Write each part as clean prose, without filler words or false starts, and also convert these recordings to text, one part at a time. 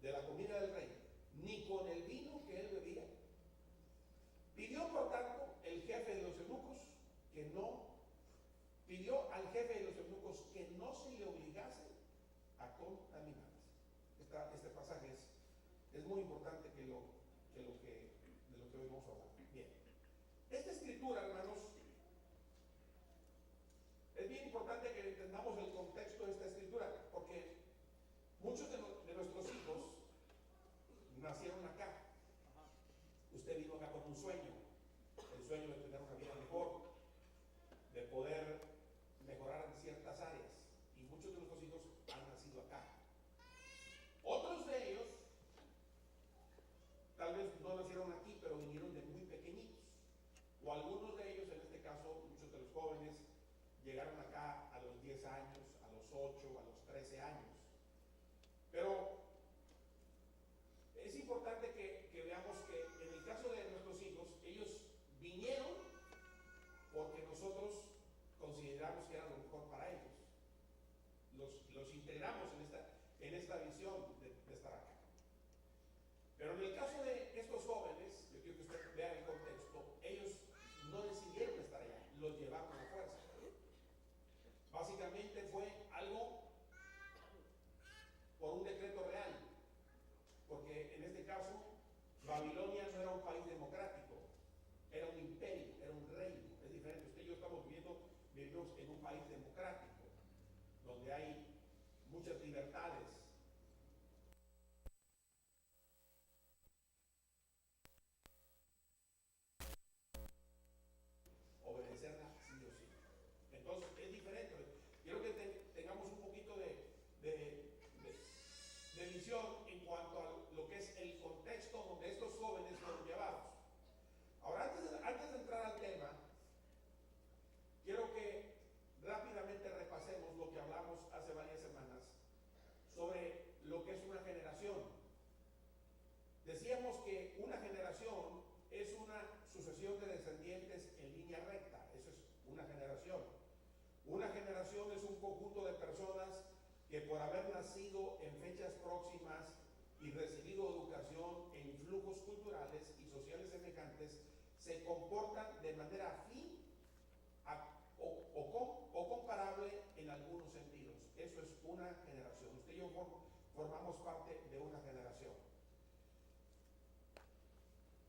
de la comida del rey, ni con el vino que él bebía. Pidió, por tanto, el jefe de los eunucos pidió al jefe de los eunucos que no se le obligase a contaminarse. Este pasaje es muy importante de lo que hoy vamos a hablar. Bien, esta escritura, hermanos, es bien importante que entendamos el contexto de esta escritura, porque muchos de nuestros hijos nacieron acá. Usted vino acá con un sueño, el sueño de tener una vida mejor, de poder mejorar en ciertas áreas, y muchos de nuestros hijos han nacido acá. Otros de ellos tal vez no nacieron aquí, pero vinieron de muy pequeñitos, o algunos de ellos, en este caso muchos de los jóvenes, llegaron acá a los 10 años, a los 8, a los 13 años. Pero es importante que veamos que en el caso de nuestros hijos, ellos vinieron porque nosotros consideramos que era lo mejor para ellos. Los integramos en esta visión de estar acá. Pero en el caso de estos jóvenes, yo quiero que usted vea el contexto, ellos no decidieron estar allá, los llevaron a fuerza. Básicamente fue algo por un decreto real, porque en este caso Babilonia no era un país democrático, era un imperio, era un reino. Es diferente. Usted y yo vivimos en un país democrático, donde hay muchas libertades. Obedecerla sí o sí. Entonces es diferente. Quiero que tengamos un poquito de visión en cuanto a lo que es el contexto donde estos jóvenes fueron llevados. Ahora, antes de entrar al tema, quiero que rápidamente repasemos lo que hablamos hace varias semanas sobre lo que es una generación. Decíamos que una generación es una sucesión de descendientes en línea recta. Eso es una generación. Una generación es un conjunto de personas que, por haber nacido en fechas próximas y recibido educación e influjos culturales y sociales semejantes, se comportan de manera afín o comparable en algunos sentidos. Eso es una generación. Usted y yo formamos parte de una generación.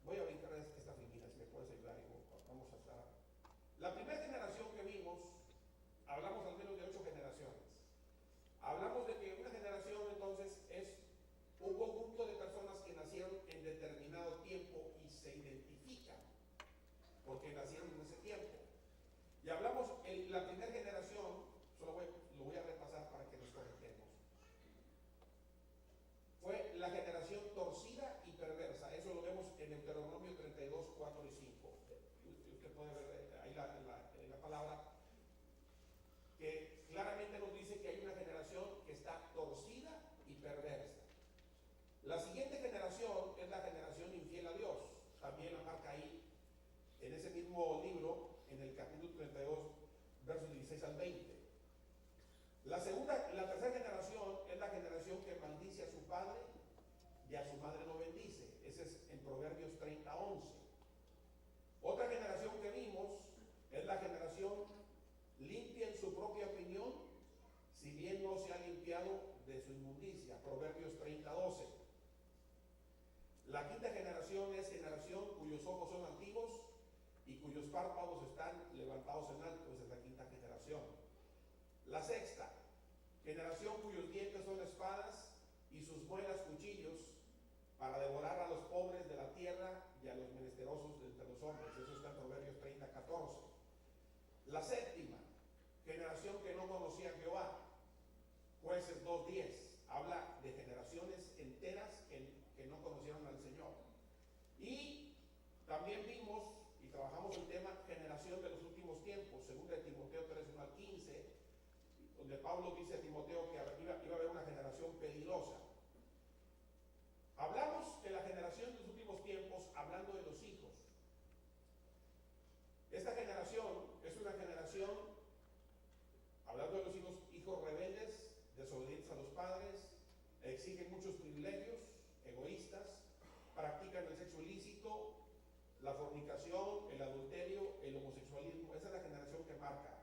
Voy a brincar esta filmina, si me puedes ayudar, hijo. Vamos a estar. La primera generación que vimos, hablamos al menos de 8 generaciones. Hablamos de que una generación entonces es un conjunto de personas que nacieron en determinado tiempo y se identifican porque nacieron en ese tiempo. Y hablamos en la primera generación, lo voy a repasar para que nos conectemos. Fue la generación torcida y perversa. Eso lo vemos en Deuteronomio 32, 4 y 5. Usted puede ver ahí la palabra que claramente nos dice que hay una generación que está torcida y perversa. La siguiente generación es la generación infiel a Dios. También la marca ahí en ese mismo libro, en el capítulo 32, versos 16 al 20. La tercera generación es la generación que maldice a su padre y a su madre no bendice. Ese es en Proverbios 30, 11. Otra generación que vimos es la generación limpia en su propia opinión, si bien no se ha limpiado de su inmundicia. Proverbios 30, 12. La quinta generación es generación cuyos ojos son antiguos y cuyos párpados están levantados en alto. Esa es la quinta generación. La sexta, generación cuyos dientes son espadas y sus muelas cuchillos, para devorar a los pobres de la tierra y a los menesterosos de entre los hombres. Eso está en Proverbios 30, 14. La séptima, generación que no conocía a Jehová. Jueces 2:10. Habla de generaciones enteras que no conocieron al Señor. Y también vimos y trabajamos el tema generación de los últimos tiempos, según de Timoteo 3, 1 al 15, donde Pablo dice a Timoteo que iba a haber una generación peligrosa. Hablamos de la generación de los últimos tiempos hablando de los hijos. Esta generación es una generación, hablando de los hijos rebeldes, desobedientes a los padres, exigen muchos privilegios, practican el sexo ilícito, la fornicación, el adulterio, el homosexualismo. Esa es la generación que marca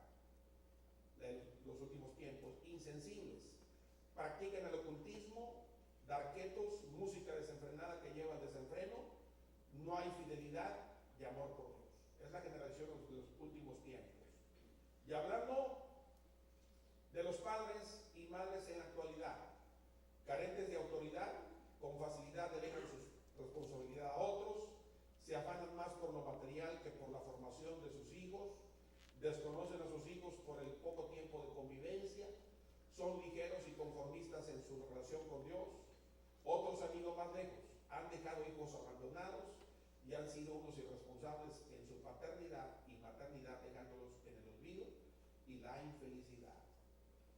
los últimos tiempos. Insensibles, practican el ocultismo, darquetos, música desenfrenada que lleva al desenfreno. No hay fidelidad y amor por Dios. Es la generación de los últimos tiempos. Y hablando de los padres y madres en la actualidad, carentes de autoridad, con facilidad delegan su responsabilidad a otros, se afanan más por lo material que por la formación de sus hijos, desconocen a sus hijos por el poco tiempo de convivencia, son ligeros y conformistas en su relación con Dios. Otros han ido más lejos, han dejado hijos abandonados y han sido unos irresponsables en su paternidad y maternidad, dejándolos en el olvido y la infelicidad.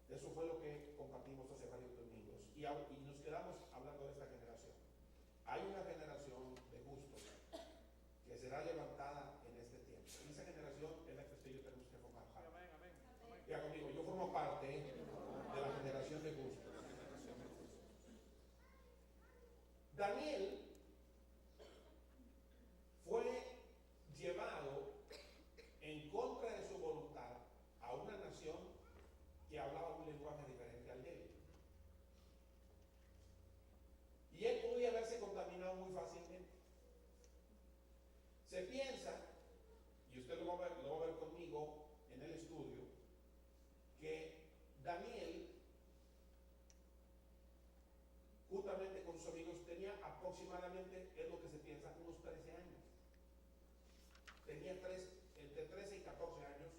Eso fue lo que compartimos hace varios domingos. Y nos quedamos hablando de esta generación. Hay una generación de justos que será levantada en este tiempo. Y esa generación es la que usted y yo tenemos que formar parte. Ya conmigo, yo formo parte de la generación de justos. Daniel fue llevado en contra de su voluntad a una nación que hablaba un lenguaje diferente al de él. Y él podía haberse contaminado muy fácilmente. Se piensa, y usted lo va a ver conmigo en el estudio, que Daniel, juntamente con sus amigos, tenía aproximadamente, es lo que se piensa, unos 13 años. Tenía entre 13 y 14 años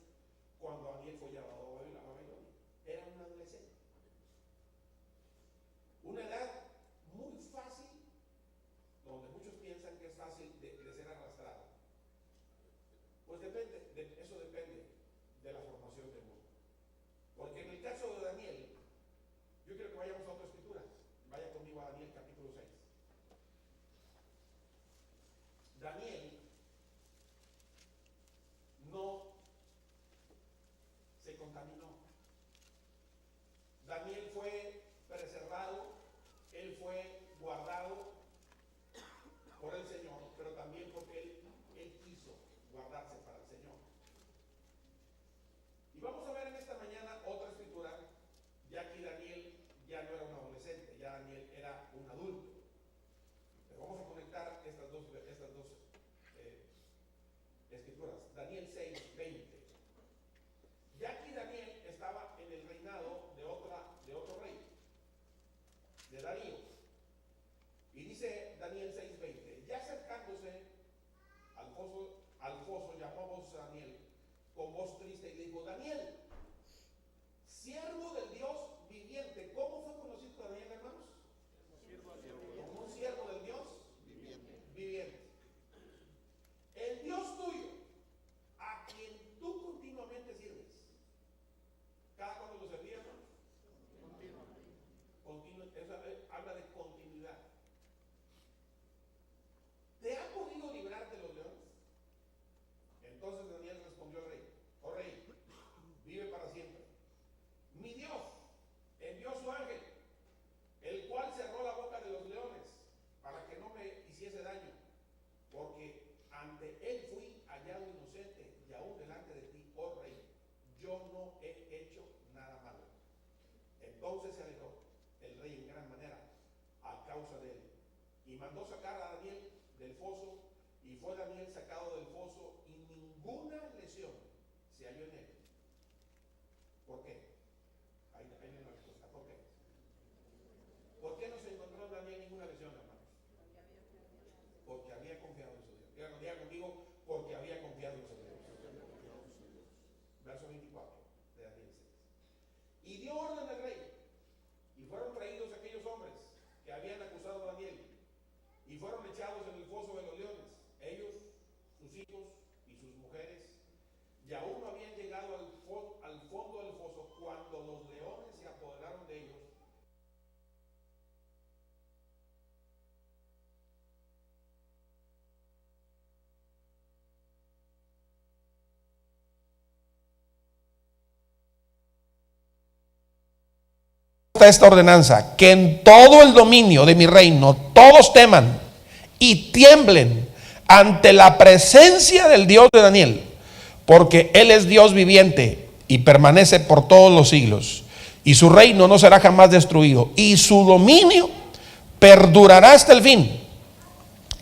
cuando Daniel fue llevado a Babilonia. Era un adolescente. Una edad muy fácil, donde muchos piensan que es fácil de ser arrastrado. Pues eso depende de la formación del mundo. Porque en el caso de Daniel, yo quiero que vayamos a otra escritura. Vaya conmigo a Daniel capítulo 6. Daniel no se contaminó. Daniel fue preservado, él fue guardado por el Señor, pero también porque él quiso guardarse para el Señor. Y vamos a ver en esta mañana otra escritura. Ya aquí Daniel ya no era un adolescente, ya Daniel era un adulto. Pero vamos a conectar estas dos escrituras. Daniel 6, 20. Ya aquí Daniel estaba en el reinado de otro rey, de Darío. Y dice Daniel 6, 20. Ya acercándose al foso llamó a voz a Daniel con voz triste y le dijo: Daniel, siervo del Dios viviente. ¿Cómo fue conocido Daniel, hermanos? Como un siervo del Dios viviente. El Dios tuyo, a quien tú continuamente sirves. ¿Cada cuando lo servía, hermanos? Habla de continuidad. ¿Te ha podido librar de los leones? Entonces Daniel respondió al rey: oh rey, vive para siempre. Mi Dios envió su ángel, el cual cerró la boca de los leones para que no me hiciese daño, porque ante él fui hallado inocente y aún delante de ti, oh rey, yo no he hecho nada malo. Entonces se alegró el rey en gran manera a causa de él, y mandó sacar a Daniel del foso, y fue Daniel sacado del foso, y ninguna lesión se halló en él. ¿Por qué? Ahí viene la respuesta. ¿Por qué? ¿Por qué no se encontró en Daniel ninguna lesión, hermanos? Porque había confiado en su Dios. Diga conmigo, porque había confiado en su Dios. Verso 24 de Daniel 6. Y dio orden al rey, y fueron traídos aquellos hombres que habían acusado a Daniel, y fueron echados en el foso de los leones, ellos, sus hijos y sus mujeres, y aún no habían llegado al fondo del foso cuando los leones se apoderaron de ellos. Esta ordenanza, que en todo el dominio de mi reino todos teman y tiemblen ante la presencia del Dios de Daniel, porque Él es Dios viviente y permanece por todos los siglos, y su reino no será jamás destruido, y su dominio perdurará hasta el fin.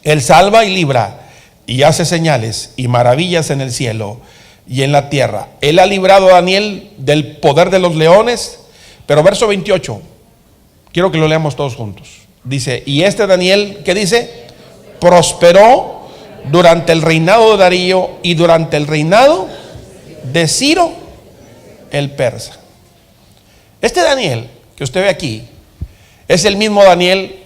Él salva y libra, y hace señales y maravillas en el cielo y en la tierra. Él ha librado a Daniel del poder de los leones. Pero verso 28, quiero que lo leamos todos juntos. Dice, y este Daniel, ¿qué dice? Prosperó durante el reinado de Darío y durante el reinado de Ciro el persa. Este Daniel que usted ve aquí es el mismo Daniel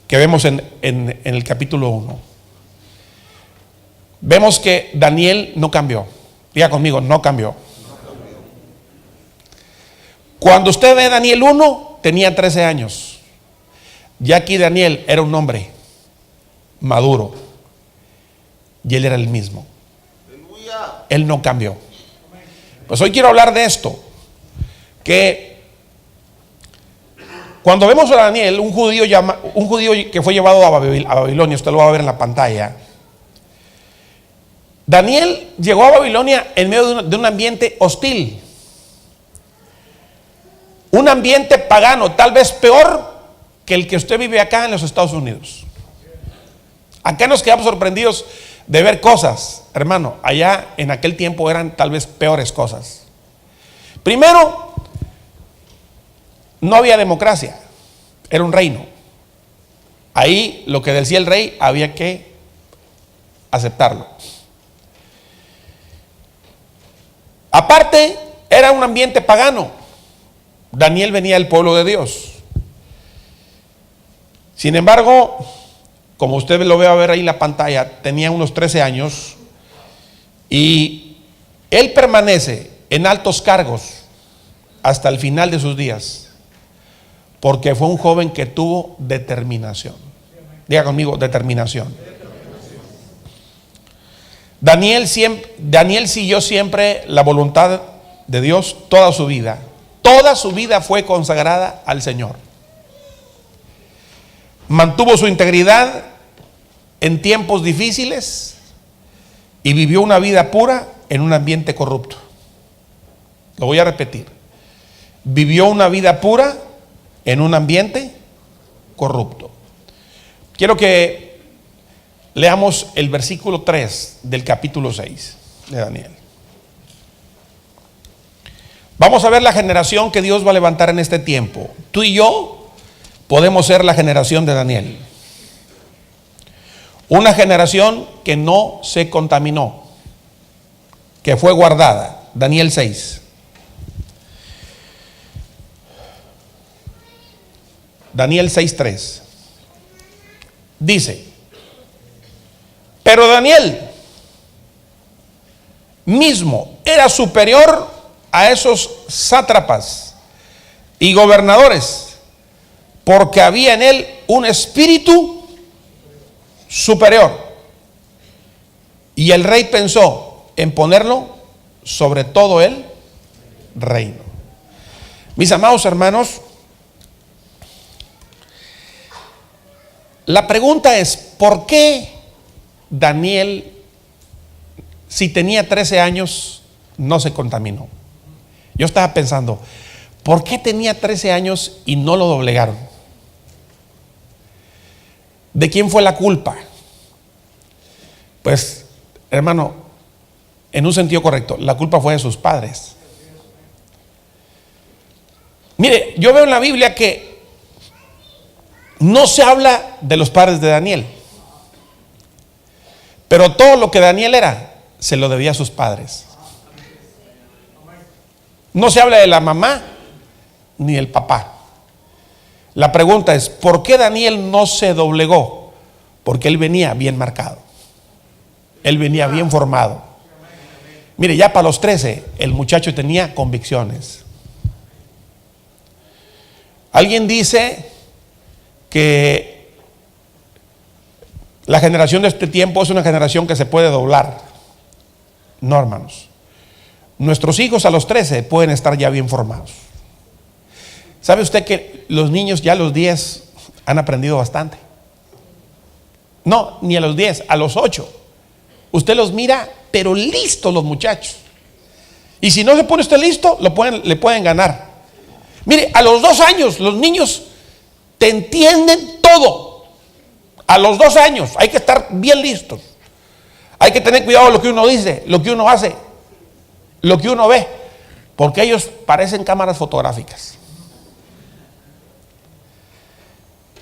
que vemos en el capítulo 1. Vemos que Daniel no cambió. Diga conmigo, no cambió. Cuando usted ve Daniel 1, tenía 13 años. Ya aquí Daniel era un hombre maduro. Y él era el mismo. Él no cambió. Pues hoy quiero hablar de esto. Que cuando vemos a Daniel, un judío que fue llevado a Babilonia, usted lo va a ver en la pantalla. Daniel llegó a Babilonia en medio de un ambiente hostil. Un ambiente pagano, tal vez peor que el que usted vive acá en los Estados Unidos. Acá nos quedamos sorprendidos de ver cosas, hermano. Allá en aquel tiempo eran tal vez peores cosas. Primero, no había democracia, era un reino. Ahí lo que decía el rey había que aceptarlo. Aparte, era un ambiente pagano. Daniel venía del pueblo de Dios. Sin embargo, como usted lo ve a ver ahí en la pantalla, tenía unos 13 años y él permanece en altos cargos hasta el final de sus días, porque fue un joven que tuvo determinación. Diga conmigo, determinación. Daniel siguió siempre la voluntad de Dios toda su vida. Toda su vida fue consagrada al Señor. Mantuvo su integridad en tiempos difíciles y vivió una vida pura en un ambiente corrupto. Lo voy a repetir. Vivió una vida pura en un ambiente corrupto. Quiero que leamos el versículo 3 del capítulo 6 de Daniel. Vamos a ver la generación que Dios va a levantar en este tiempo. Tú y yo podemos ser la generación de Daniel. Una generación que no se contaminó, que fue guardada. Daniel 6. Daniel 6:3. Dice, pero Daniel mismo era superior a esos sátrapas y gobernadores, porque había en él un espíritu superior. Y el rey pensó en ponerlo sobre todo el reino. Mis amados hermanos, la pregunta es, ¿por qué Daniel, si tenía 13 años, no se contaminó? Yo estaba pensando, ¿por qué tenía 13 años y no lo doblegaron? ¿De quién fue la culpa? Pues, hermano, en un sentido correcto, la culpa fue de sus padres. Mire, yo veo en la Biblia que no se habla de los padres de Daniel, pero todo lo que Daniel era, se lo debía a sus padres. No se habla de la mamá ni del papá. La pregunta es, ¿por qué Daniel no se doblegó? Porque él venía bien marcado. Él venía bien formado. Mire, ya para los 13, el muchacho tenía convicciones. Alguien dice que la generación de este tiempo es una generación que se puede doblar. No, hermanos. Nuestros hijos a los 13 pueden estar ya bien formados. ¿Sabe usted que los niños ya a los 10 han aprendido bastante? No, ni a los 10, a los 8. Usted los mira, pero listos los muchachos. Y si no se pone usted listo, le pueden ganar. Mire, a los 2 años los niños te entienden todo. A los 2 años hay que estar bien listos. Hay que tener cuidado de lo que uno dice, lo que uno hace, lo que uno ve, porque ellos parecen cámaras fotográficas.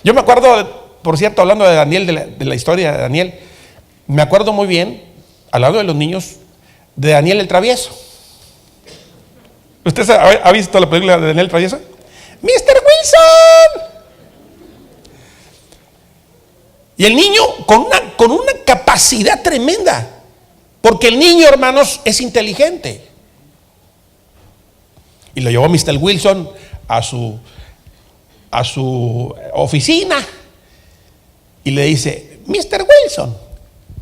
Yo me acuerdo, por cierto, hablando de Daniel, de la historia de Daniel, me acuerdo muy bien, hablando de los niños, de Daniel el Travieso. ¿Usted ha visto la película de Daniel el Travieso? ¡Mr. Wilson! Y el niño con una capacidad tremenda, porque el niño, hermanos, es inteligente. Y lo llevó Mr. Wilson a su oficina y le dice: Mr. Wilson,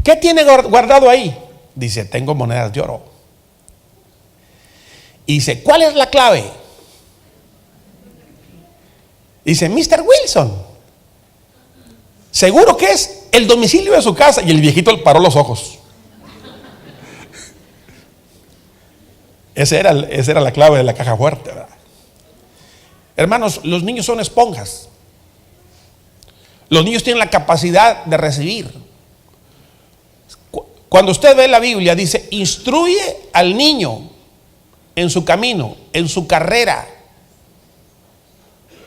¿qué tiene guardado ahí? Dice: tengo monedas de oro. Y dice: ¿cuál es la clave? Dice: Mr. Wilson, seguro que es el domicilio de su casa. Y el viejito paró los ojos. Esa era la clave de la caja fuerte, ¿verdad? Hermanos, los niños son esponjas. Los niños tienen la capacidad de recibir. Cuando usted ve la Biblia, dice: instruye al niño en su camino, en su carrera,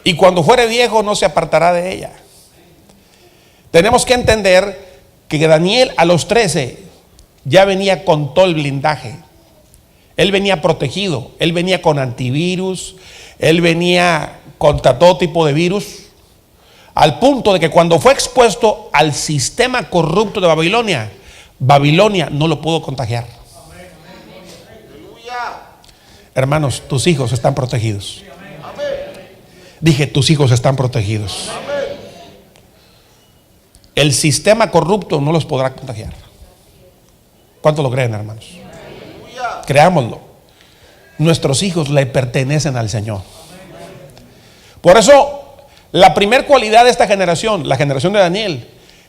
y cuando fuere viejo no se apartará de ella. Tenemos que entender que Daniel a los 13 ya venía con todo el blindaje. Él venía protegido, él venía con antivirus, él venía contra todo tipo de virus, al punto de que cuando fue expuesto al sistema corrupto de Babilonia, Babilonia no lo pudo contagiar. Hermanos, tus hijos están protegidos. Dije, tus hijos están protegidos. El sistema corrupto no los podrá contagiar. ¿Cuántos lo creen, hermanos? Creámoslo. Nuestros hijos le pertenecen al Señor. Por eso, la primer cualidad de esta generación, la generación de Daniel,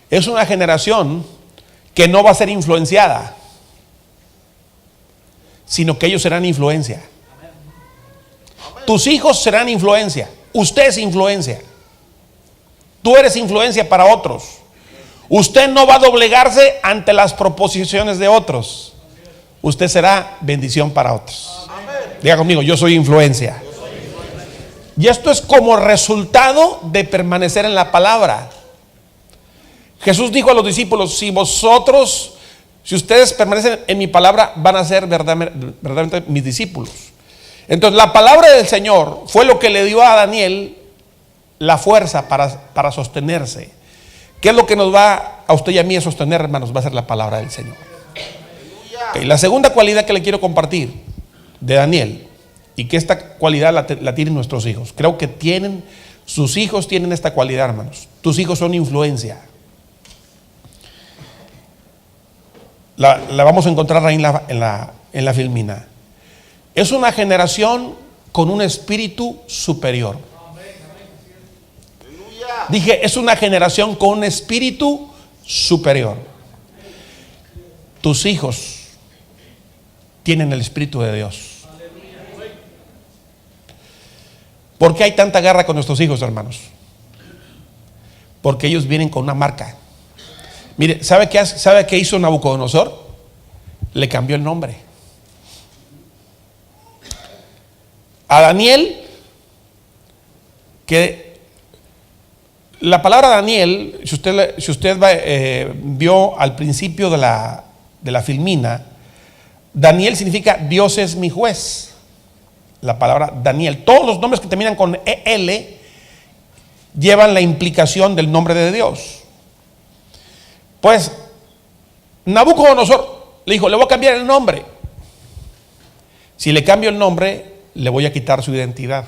es una generación que no va a ser influenciada, sino que ellos serán influencia. Tus hijos serán influencia. Usted es influencia. Tú eres influencia para otros. Usted no va a doblegarse ante las proposiciones de otros. Usted será bendición para otros. Diga conmigo: yo soy influencia. Y esto es como resultado de permanecer en la palabra. Jesús dijo a los discípulos: si ustedes permanecen en mi palabra, van a ser verdaderamente mis discípulos. Entonces la palabra del Señor fue lo que le dio a Daniel la fuerza para sostenerse. ¿Qué es lo que nos va a usted y a mí a sostener, hermanos? Va a ser la palabra del Señor. Okay, la segunda cualidad que le quiero compartir de Daniel, y que esta cualidad la tienen nuestros hijos. Creo que sus hijos tienen esta cualidad, hermanos. Tus hijos son influencia. La vamos a encontrar ahí en la filmina. Es una generación con un espíritu superior. Dije, es una generación con un espíritu superior. Tus hijos tienen el espíritu de Dios. ¿Por qué hay tanta guerra con nuestros hijos, hermanos? Porque ellos vienen con una marca. Mire, ¿sabe qué hizo Nabucodonosor? Le cambió el nombre. A Daniel, que la palabra Daniel, si usted vio al principio de la filmina, Daniel significa Dios es mi juez. La palabra Daniel, todos los nombres que terminan con EL llevan la implicación del nombre de Dios. Pues Nabucodonosor le dijo: le voy a cambiar el nombre. Si le cambio el nombre, le voy a quitar su identidad.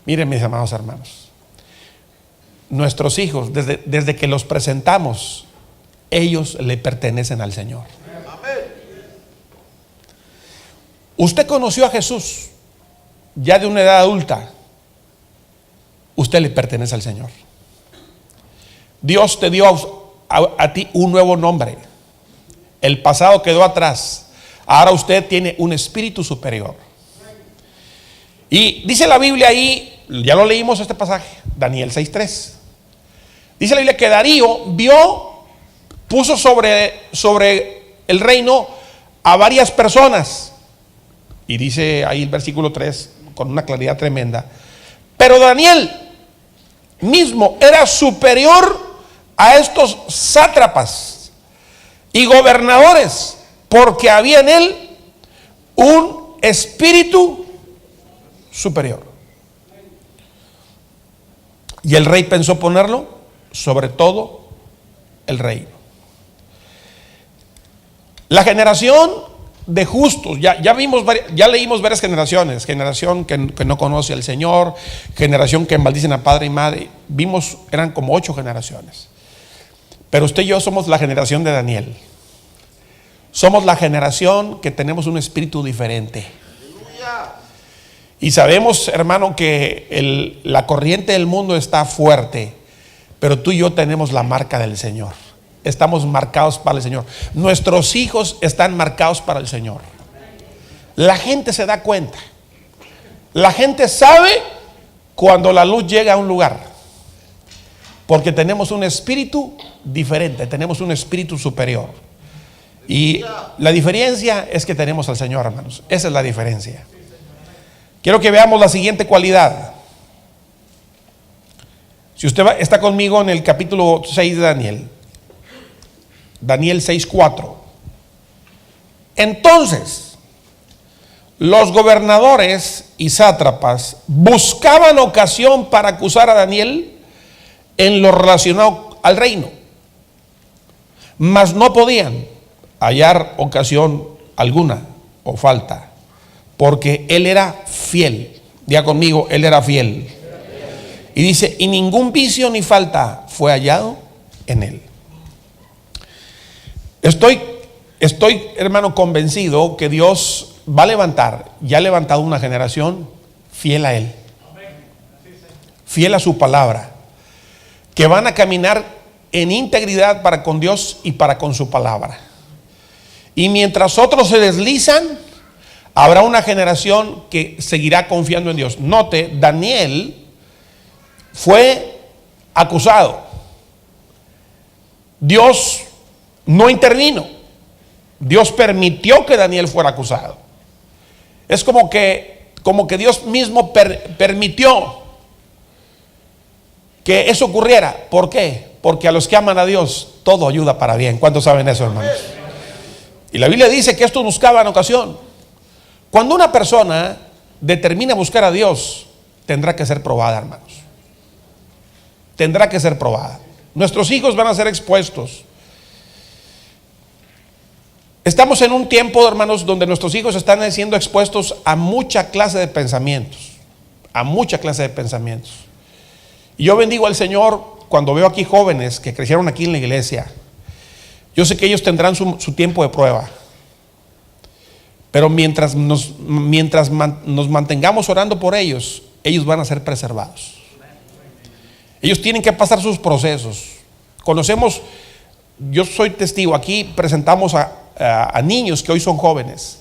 Miren, mis amados hermanos, nuestros hijos, desde que los presentamos, ellos le pertenecen al Señor. Usted conoció a Jesús ya de una edad adulta. Usted le pertenece al Señor. Dios te dio a ti un nuevo nombre. El pasado quedó atrás. Ahora usted tiene un espíritu superior. Y dice la Biblia ahí, ya lo leímos este pasaje, Daniel 6:3. Dice la Biblia que Darío puso sobre el reino a varias personas. Y dice ahí el versículo 3 con una claridad tremenda. Pero Daniel mismo era superior a estos sátrapas y gobernadores, porque había en él un espíritu superior. Y el rey pensó ponerlo sobre todo el reino. La generación de justos, ya leímos varias generaciones. Generación que no conoce al Señor, generación que maldicen a padre y madre. Eran como 8 generaciones. Pero usted y yo somos la generación de Daniel. Somos la generación que tenemos un espíritu diferente. Y sabemos, hermano, que la corriente del mundo está fuerte, pero tú y yo tenemos la marca del Señor. Estamos marcados para el Señor. Nuestros hijos están marcados para el Señor. La gente se da cuenta. La gente sabe cuando la luz llega a un lugar, porque tenemos un espíritu diferente, tenemos un espíritu superior. Y la diferencia es que tenemos al Señor, hermanos. Esa es la diferencia. Quiero que veamos la siguiente cualidad. Si usted está conmigo en el capítulo 6 de Daniel, Daniel 6:4. Entonces, los gobernadores y sátrapas buscaban ocasión para acusar a Daniel en lo relacionado al reino, mas no podían hallar ocasión alguna o falta, porque él era fiel. Diga conmigo, él era fiel. Y dice, y ningún vicio ni falta fue hallado en él. Estoy, hermano, convencido que Dios va a levantar, ya ha levantado una generación fiel a Él, fiel a su palabra, que van a caminar en integridad para con Dios y para con su palabra. Y mientras otros se deslizan, habrá una generación que seguirá confiando en Dios. Note, Daniel fue acusado. Dios no intervino. Dios permitió que Daniel fuera acusado. Es como que Dios mismo permitió que eso ocurriera. ¿Por qué? Porque a los que aman a Dios todo ayuda para bien. ¿Cuántos saben eso, hermanos? Y la Biblia dice que estos buscaban ocasión. Cuando una persona determina buscar a Dios, tendrá que ser probada, hermanos. Tendrá que ser probada. Nuestros hijos van a ser expuestos. Estamos en un tiempo, hermanos, donde nuestros hijos están siendo expuestos a mucha clase de pensamientos. A mucha clase de pensamientos. Y yo bendigo al Señor cuando veo aquí jóvenes que crecieron aquí en la iglesia. Yo sé que ellos tendrán su tiempo de prueba. Pero mientras nos mantengamos orando por ellos, ellos van a ser preservados. Ellos tienen que pasar sus procesos. Yo soy testigo, aquí presentamos a niños que hoy son jóvenes.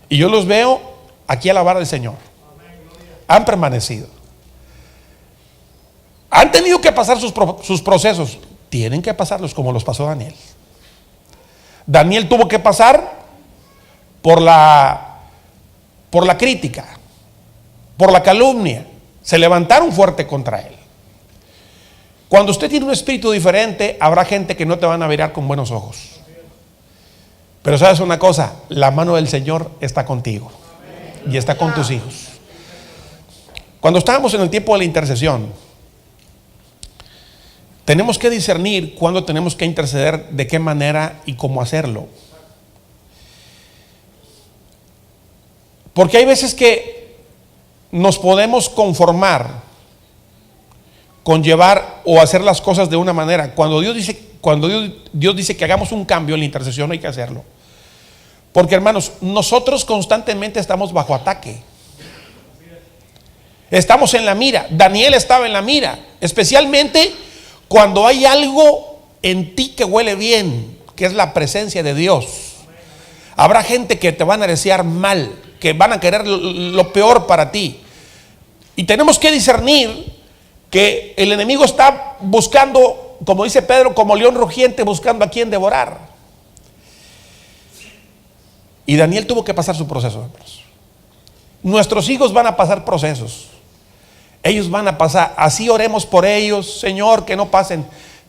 Y yo los veo aquí a la vara del Señor. Han permanecido. Han tenido que pasar sus procesos. Tienen que pasarlos como los pasó Daniel. Daniel tuvo que pasar por la crítica, por la calumnia. Se levantaron fuerte contra él. Cuando usted tiene un espíritu diferente, habrá gente que no te van a mirar con buenos ojos. Pero sabes una cosa, la mano del Señor está contigo y está con tus hijos. Cuando estábamos en el tiempo de la intercesión, tenemos que discernir cuándo tenemos que interceder, de qué manera y cómo hacerlo. Porque hay veces que nos podemos conformar con llevar o hacer las cosas de una manera. Cuando Dios dice que hagamos un cambio en la intercesión, hay que hacerlo. Porque, hermanos, nosotros constantemente estamos bajo ataque. Estamos en la mira. Daniel estaba en la mira, especialmente cuando hay algo en ti que huele bien, que es la presencia de Dios. Habrá gente que te van a desear mal, que van a querer lo peor para ti. Y tenemos que discernir que el enemigo está buscando, como dice Pedro, como león rugiente buscando a quien devorar. Y Daniel tuvo que pasar su proceso, hermanos. Nuestros hijos van a pasar procesos. Ellos van a pasar, así oremos por ellos, Señor, que no pasen.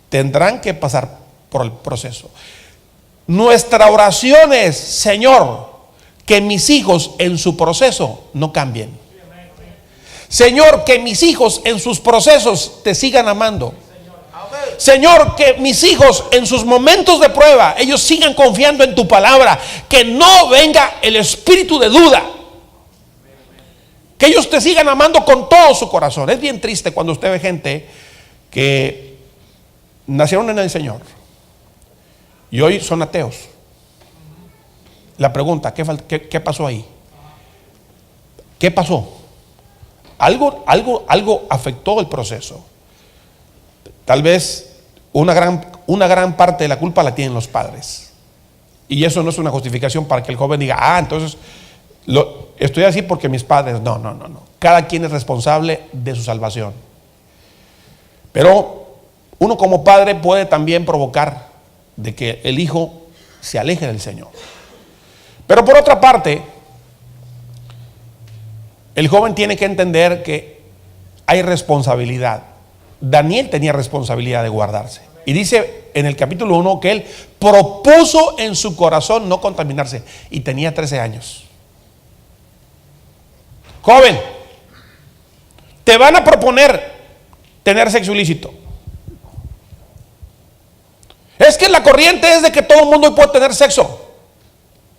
Tendrán que pasar por el proceso. Nuestra oración es, Señor, que mis hijos en su proceso no cambien. Señor, que mis hijos en sus procesos te sigan amando. Señor, que mis hijos en sus momentos de prueba, ellos sigan confiando en tu palabra. Que no venga el espíritu de duda. Que ellos te sigan amando con todo su corazón. Es bien triste cuando usted ve gente que nacieron en el Señor y hoy son ateos. La pregunta, ¿qué pasó ahí? ¿Qué pasó? Algo afectó el proceso. Tal vez una gran parte de la culpa la tienen los padres. Y eso no es una justificación para que el joven diga, entonces estoy así porque mis padres. No. Cada quien es responsable de su salvación. Pero uno como padre puede también provocar de que el hijo se aleje del Señor. Pero por otra parte, el joven tiene que entender que hay responsabilidad. Daniel tenía responsabilidad de guardarse. Y dice en el capítulo 1 que él propuso en su corazón no contaminarse. Y tenía 13 años. Joven, te van a proponer tener sexo ilícito. Es que la corriente es de que todo el mundo puede tener sexo.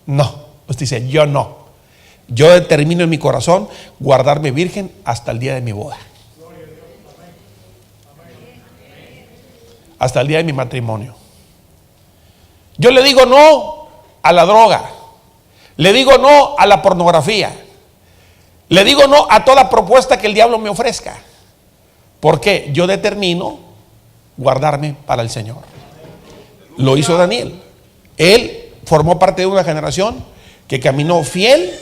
No, usted dice, yo no. Yo determino en mi corazón guardarme virgen hasta el día de mi boda. Hasta el día de mi matrimonio. Yo le digo no a la droga. Le digo no a la pornografía. Le digo no a toda propuesta que el diablo me ofrezca. Porque yo determino guardarme para el Señor. Lo hizo Daniel. Él formó parte de una generación que caminó fiel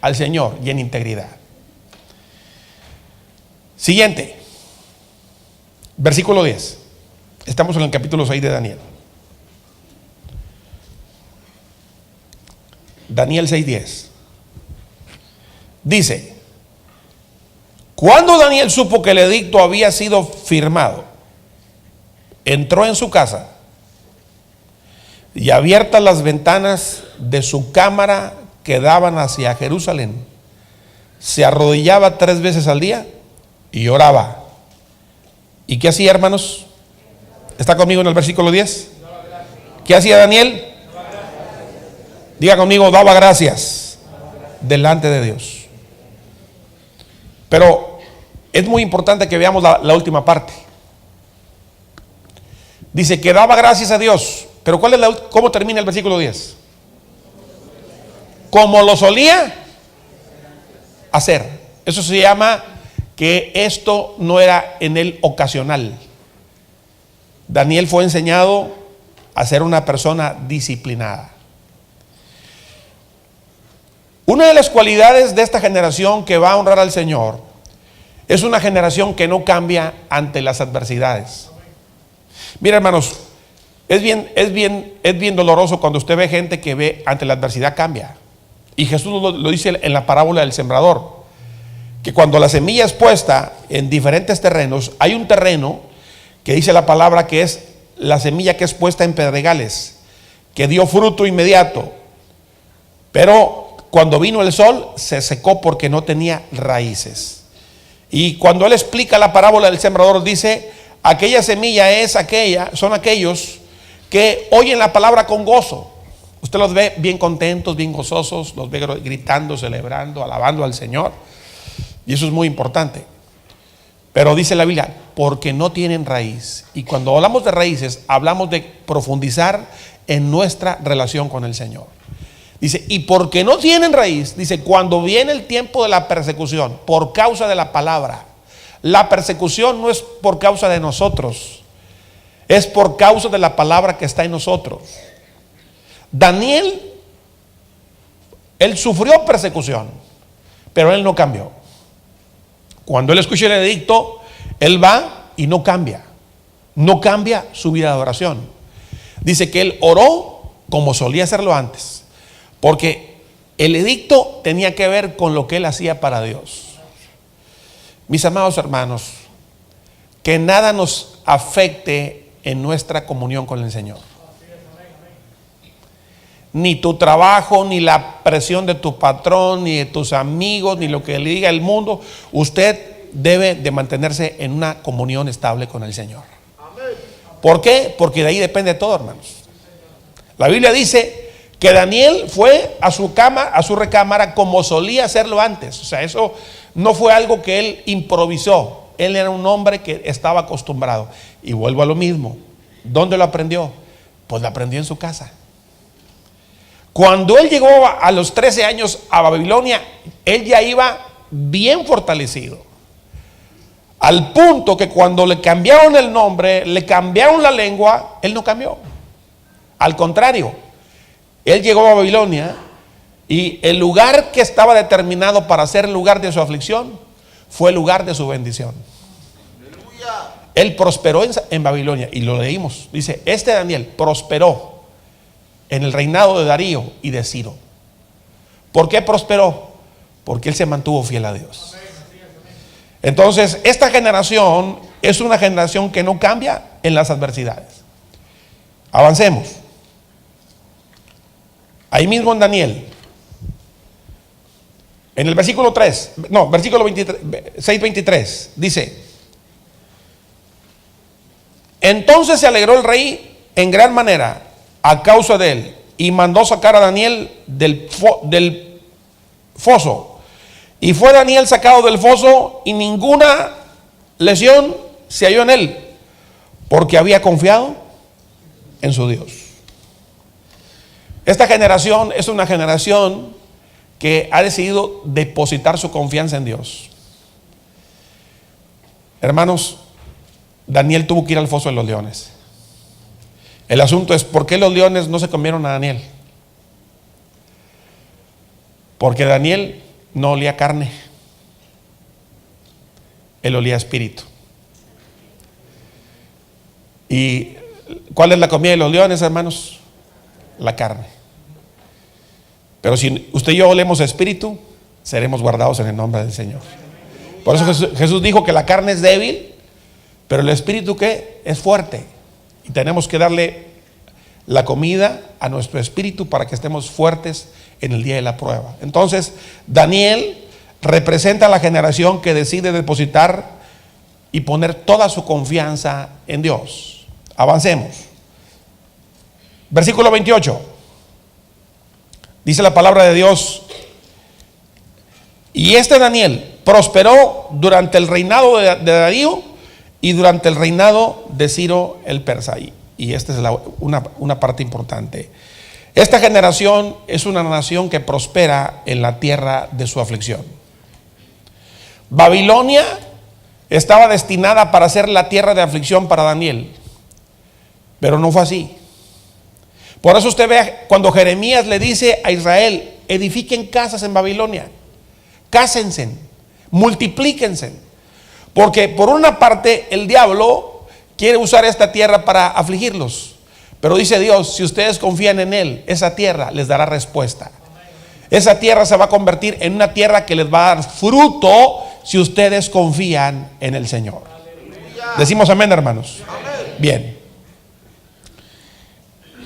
al Señor y en integridad. Siguiente. Versículo 10. Estamos en el capítulo 6 de Daniel. Daniel 6:10. Dice: cuando Daniel supo que el edicto había sido firmado, entró en su casa y abiertas las ventanas de su cámara que daban hacia Jerusalén, se arrodillaba 3 veces al día y oraba. ¿Y qué hacía, hermanos? ¿Está conmigo en el versículo 10? ¿Qué hacía Daniel? Diga conmigo, daba gracias delante de Dios. Pero es muy importante que veamos la última parte. Dice que daba gracias a Dios. Pero ¿cómo termina el versículo 10? Como lo solía hacer. Eso se llama que esto no era en él ocasional. Daniel fue enseñado a ser una persona disciplinada. Una de las cualidades de esta generación que va a honrar al Señor es una generación que no cambia ante las adversidades. Mira, hermanos, es bien doloroso cuando usted ve gente que ve ante la adversidad cambia. Y Jesús lo dice en la parábola del sembrador, que cuando la semilla es puesta en diferentes terrenos, hay un terreno que dice la palabra que es la semilla que es puesta en pedregales, que dio fruto inmediato, pero cuando vino el sol se secó porque no tenía raíces. Y cuando él explica la parábola del sembrador, dice: aquella semilla son aquellos que oyen la palabra con gozo. Usted los ve bien contentos, bien gozosos, los ve gritando, celebrando, alabando al Señor. Y eso es muy importante. Pero dice la Biblia, porque no tienen raíz. Y cuando hablamos de raíces, hablamos de profundizar en nuestra relación con el Señor. Dice, y porque no tienen raíz, dice, cuando viene el tiempo de la persecución, por causa de la palabra, la persecución no es por causa de nosotros. es por causa de la palabra que está en nosotros. Daniel, él sufrió persecución, pero él no cambió. Cuando él escucha el edicto, él va y no cambia su vida de adoración. Dice que él oró como solía hacerlo antes, porque el edicto tenía que ver con lo que él hacía para Dios. Mis amados hermanos, que nada nos afecte en nuestra comunión con el Señor. Ni tu trabajo, ni la presión de tu patrón, ni de tus amigos, ni lo que le diga el mundo. Usted debe de mantenerse en una comunión estable con el Señor. ¿Por qué? Porque de ahí depende todo, hermanos. La Biblia dice que Daniel fue a su cama, a su recámara, como solía hacerlo antes. O sea, eso no fue algo que él improvisó. Él era un hombre que estaba acostumbrado. Y vuelvo a lo mismo. ¿Dónde lo aprendió? Pues lo aprendió en su casa. Cuando él llegó a los 13 años a Babilonia, él ya iba bien fortalecido. Al punto que cuando le cambiaron el nombre, le cambiaron la lengua, él no cambió. Al contrario, él llegó a Babilonia y el lugar que estaba determinado para ser el lugar de su aflicción fue el lugar de su bendición. ¡Aleluya! Él prosperó en Babilonia, y lo leímos. Dice, Daniel prosperó en el reinado de Darío y de Ciro. ¿Por qué prosperó? Porque él se mantuvo fiel a Dios. Entonces, esta generación es una generación que no cambia en las adversidades. Avancemos. Ahí mismo en Daniel, en el versículo 6:23, dice: entonces se alegró el rey en gran manera a causa de él, y mandó sacar a Daniel del foso. Y fue Daniel sacado del foso, y ninguna lesión se halló en él, porque había confiado en su Dios. Esta generación es una generación que ha decidido depositar su confianza en Dios. Hermanos, Daniel tuvo que ir al foso de los leones. El asunto es, ¿por qué los leones no se comieron a Daniel? Porque Daniel no olía carne, él olía espíritu. ¿Y cuál es la comida de los leones, hermanos? La carne. Pero si usted y yo olemos espíritu, seremos guardados en el nombre del Señor. Por eso Jesús dijo que la carne es débil, pero el espíritu, ¿qué? Es fuerte. Y tenemos que darle la comida a nuestro espíritu para que estemos fuertes en el día de la prueba. Entonces, Daniel representa a la generación que decide depositar y poner toda su confianza en Dios. Avancemos. Versículo 28. Dice la palabra de Dios: y Daniel prosperó durante el reinado de Darío y durante el reinado de Ciro el persa. Y esta es una parte importante. Esta generación es una nación que prospera en la tierra de su aflicción. Babilonia estaba destinada para ser la tierra de aflicción para Daniel, pero no fue así. Por eso usted ve cuando Jeremías le dice a Israel: edifiquen casas en Babilonia, cásense, multiplíquense, porque por una parte el diablo quiere usar esta tierra para afligirlos, pero dice Dios: si ustedes confían en Él, esa tierra les dará respuesta. Esa tierra se va a convertir en una tierra que les va a dar fruto si ustedes confían en el Señor. Decimos amén, hermanos. Amén. Bien.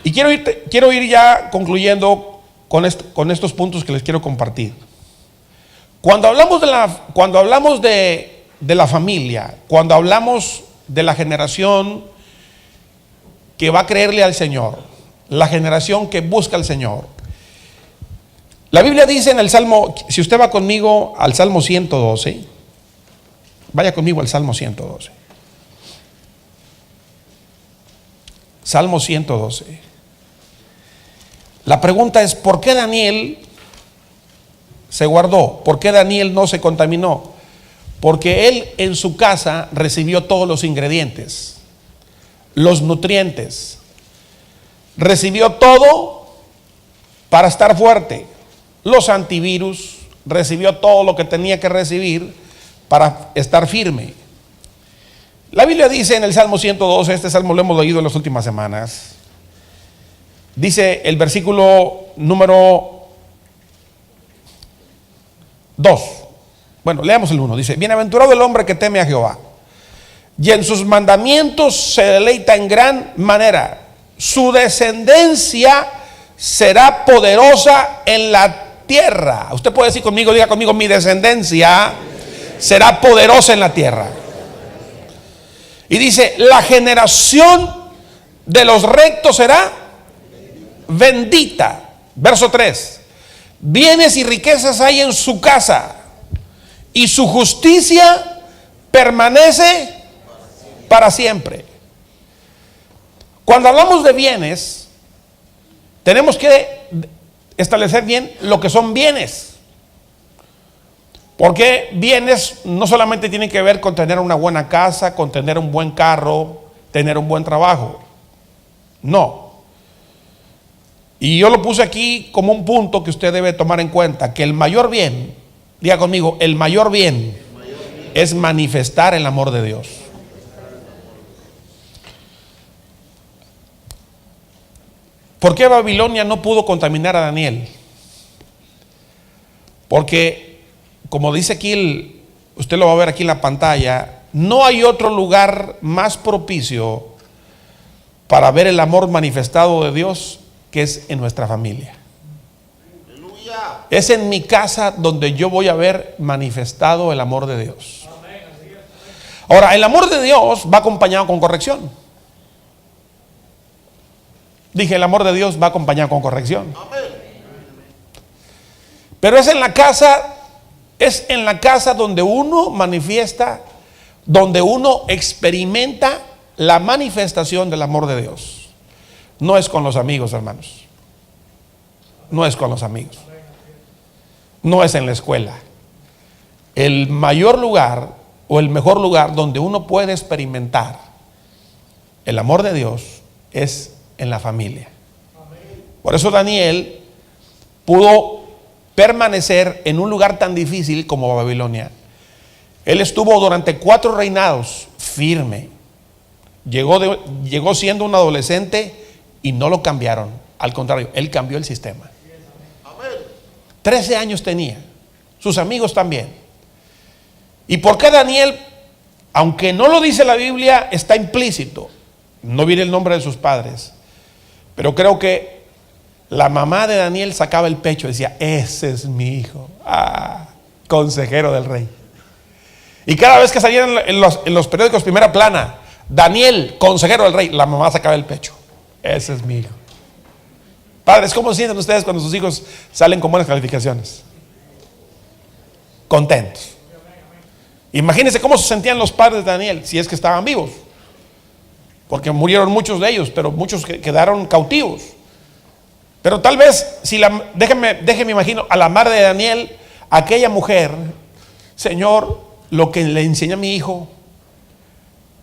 Y quiero ir ya concluyendo con estos puntos que les quiero compartir. Cuando hablamos de la familia, cuando hablamos de la generación que va a creerle al Señor, la generación que busca al Señor, la Biblia dice en el Salmo, si usted va conmigo al Salmo 112, vaya conmigo al Salmo 112. Salmo 112. La pregunta es: ¿por qué Daniel se guardó? ¿Por qué Daniel no se contaminó? Porque él en su casa recibió todos los ingredientes. los nutrientes, recibió todo para estar fuerte, los antivirus, recibió todo lo que tenía que recibir para estar firme. La Biblia dice en el Salmo 112, este salmo lo hemos leído en las últimas semanas, dice el versículo número 2, bueno, leamos el 1, dice: bienaventurado el hombre que teme a Jehová, y en sus mandamientos se deleita en gran manera, su descendencia será poderosa en la tierra. Usted puede decir conmigo, diga conmigo: mi descendencia será poderosa en la tierra. Y dice: la generación de los rectos será bendita. Verso 3: bienes y riquezas hay en su casa, y su justicia permanece para siempre. Cuando hablamos de bienes, tenemos que establecer bien lo que son bienes. Porque bienes no solamente tienen que ver con tener una buena casa, con tener un buen carro, tener un buen trabajo. No. Y yo lo puse aquí como un punto que usted debe tomar en cuenta, que el mayor bien, diga conmigo, el mayor bien es manifestar el amor de Dios. ¿Por qué Babilonia no pudo contaminar a Daniel? Porque, como dice aquí, usted lo va a ver aquí en la pantalla, no hay otro lugar más propicio para ver el amor manifestado de Dios que es en nuestra familia. Es en mi casa donde yo voy a ver manifestado el amor de Dios. Ahora, el amor de Dios va acompañado con corrección. Dije, el amor de Dios va acompañado con corrección. Pero es en la casa donde uno manifiesta, donde uno experimenta la manifestación del amor de Dios. No es con los amigos, hermanos. No es con los amigos. No es en la escuela. El mayor lugar o el mejor lugar donde uno puede experimentar el amor de Dios es en la familia. Por eso Daniel pudo permanecer en un lugar tan difícil como Babilonia. Él estuvo durante 4 reinados firme. Llegó siendo un adolescente y no lo cambiaron. Al contrario, él cambió el sistema. 13 años tenía, sus amigos también. ¿Y por qué Daniel, aunque no lo dice la Biblia, está implícito? No viene el nombre de sus padres, pero creo que la mamá de Daniel sacaba el pecho y decía: ese es mi hijo, consejero del rey. Y cada vez que salían en los periódicos primera plana, Daniel, consejero del rey, la mamá sacaba el pecho: ese es mi hijo. Padres, ¿cómo se sienten ustedes cuando sus hijos salen con buenas calificaciones? Contentos. Imagínense cómo se sentían los padres de Daniel, si es que estaban vivos, porque murieron muchos de ellos, pero muchos quedaron cautivos. Pero tal vez, déjenme imagino a la madre de Daniel, aquella mujer: Señor, lo que le enseña a mi hijo,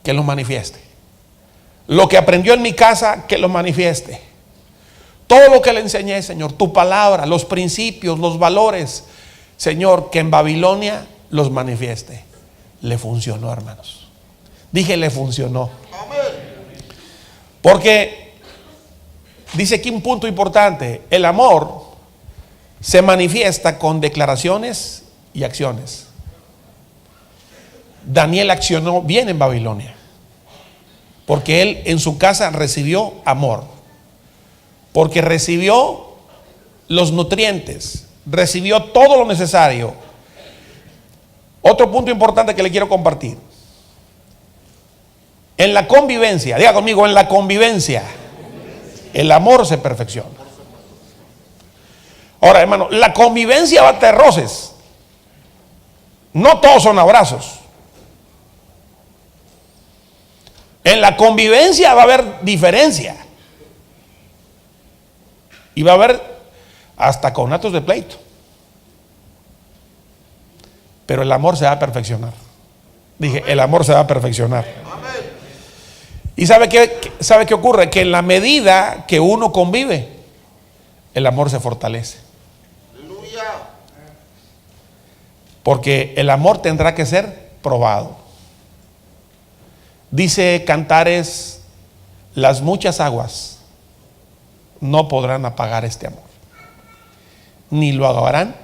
que lo manifieste. Lo que aprendió en mi casa, que lo manifieste. Todo lo que le enseñé, Señor, tu palabra, los principios, los valores, Señor, que en Babilonia los manifieste. Le funcionó, hermanos. Dije, le funcionó. Porque dice aquí un punto importante: el amor se manifiesta con declaraciones y acciones. Daniel accionó bien en Babilonia, porque él en su casa recibió amor, porque recibió los nutrientes, recibió todo lo necesario. Otro punto importante que le quiero compartir: en la convivencia, diga conmigo, en la convivencia, el amor se perfecciona. Ahora, hermano, la convivencia va a tener roces. No todos son abrazos. En la convivencia va a haber diferencia. Y va a haber hasta conatos de pleito. Pero el amor se va a perfeccionar. Dije, el amor se va a perfeccionar. ¿Y sabe qué ocurre? Que en la medida que uno convive, el amor se fortalece. Aleluya. Porque el amor tendrá que ser probado. Dice Cantares: las muchas aguas no podrán apagar este amor, ni lo ahogarán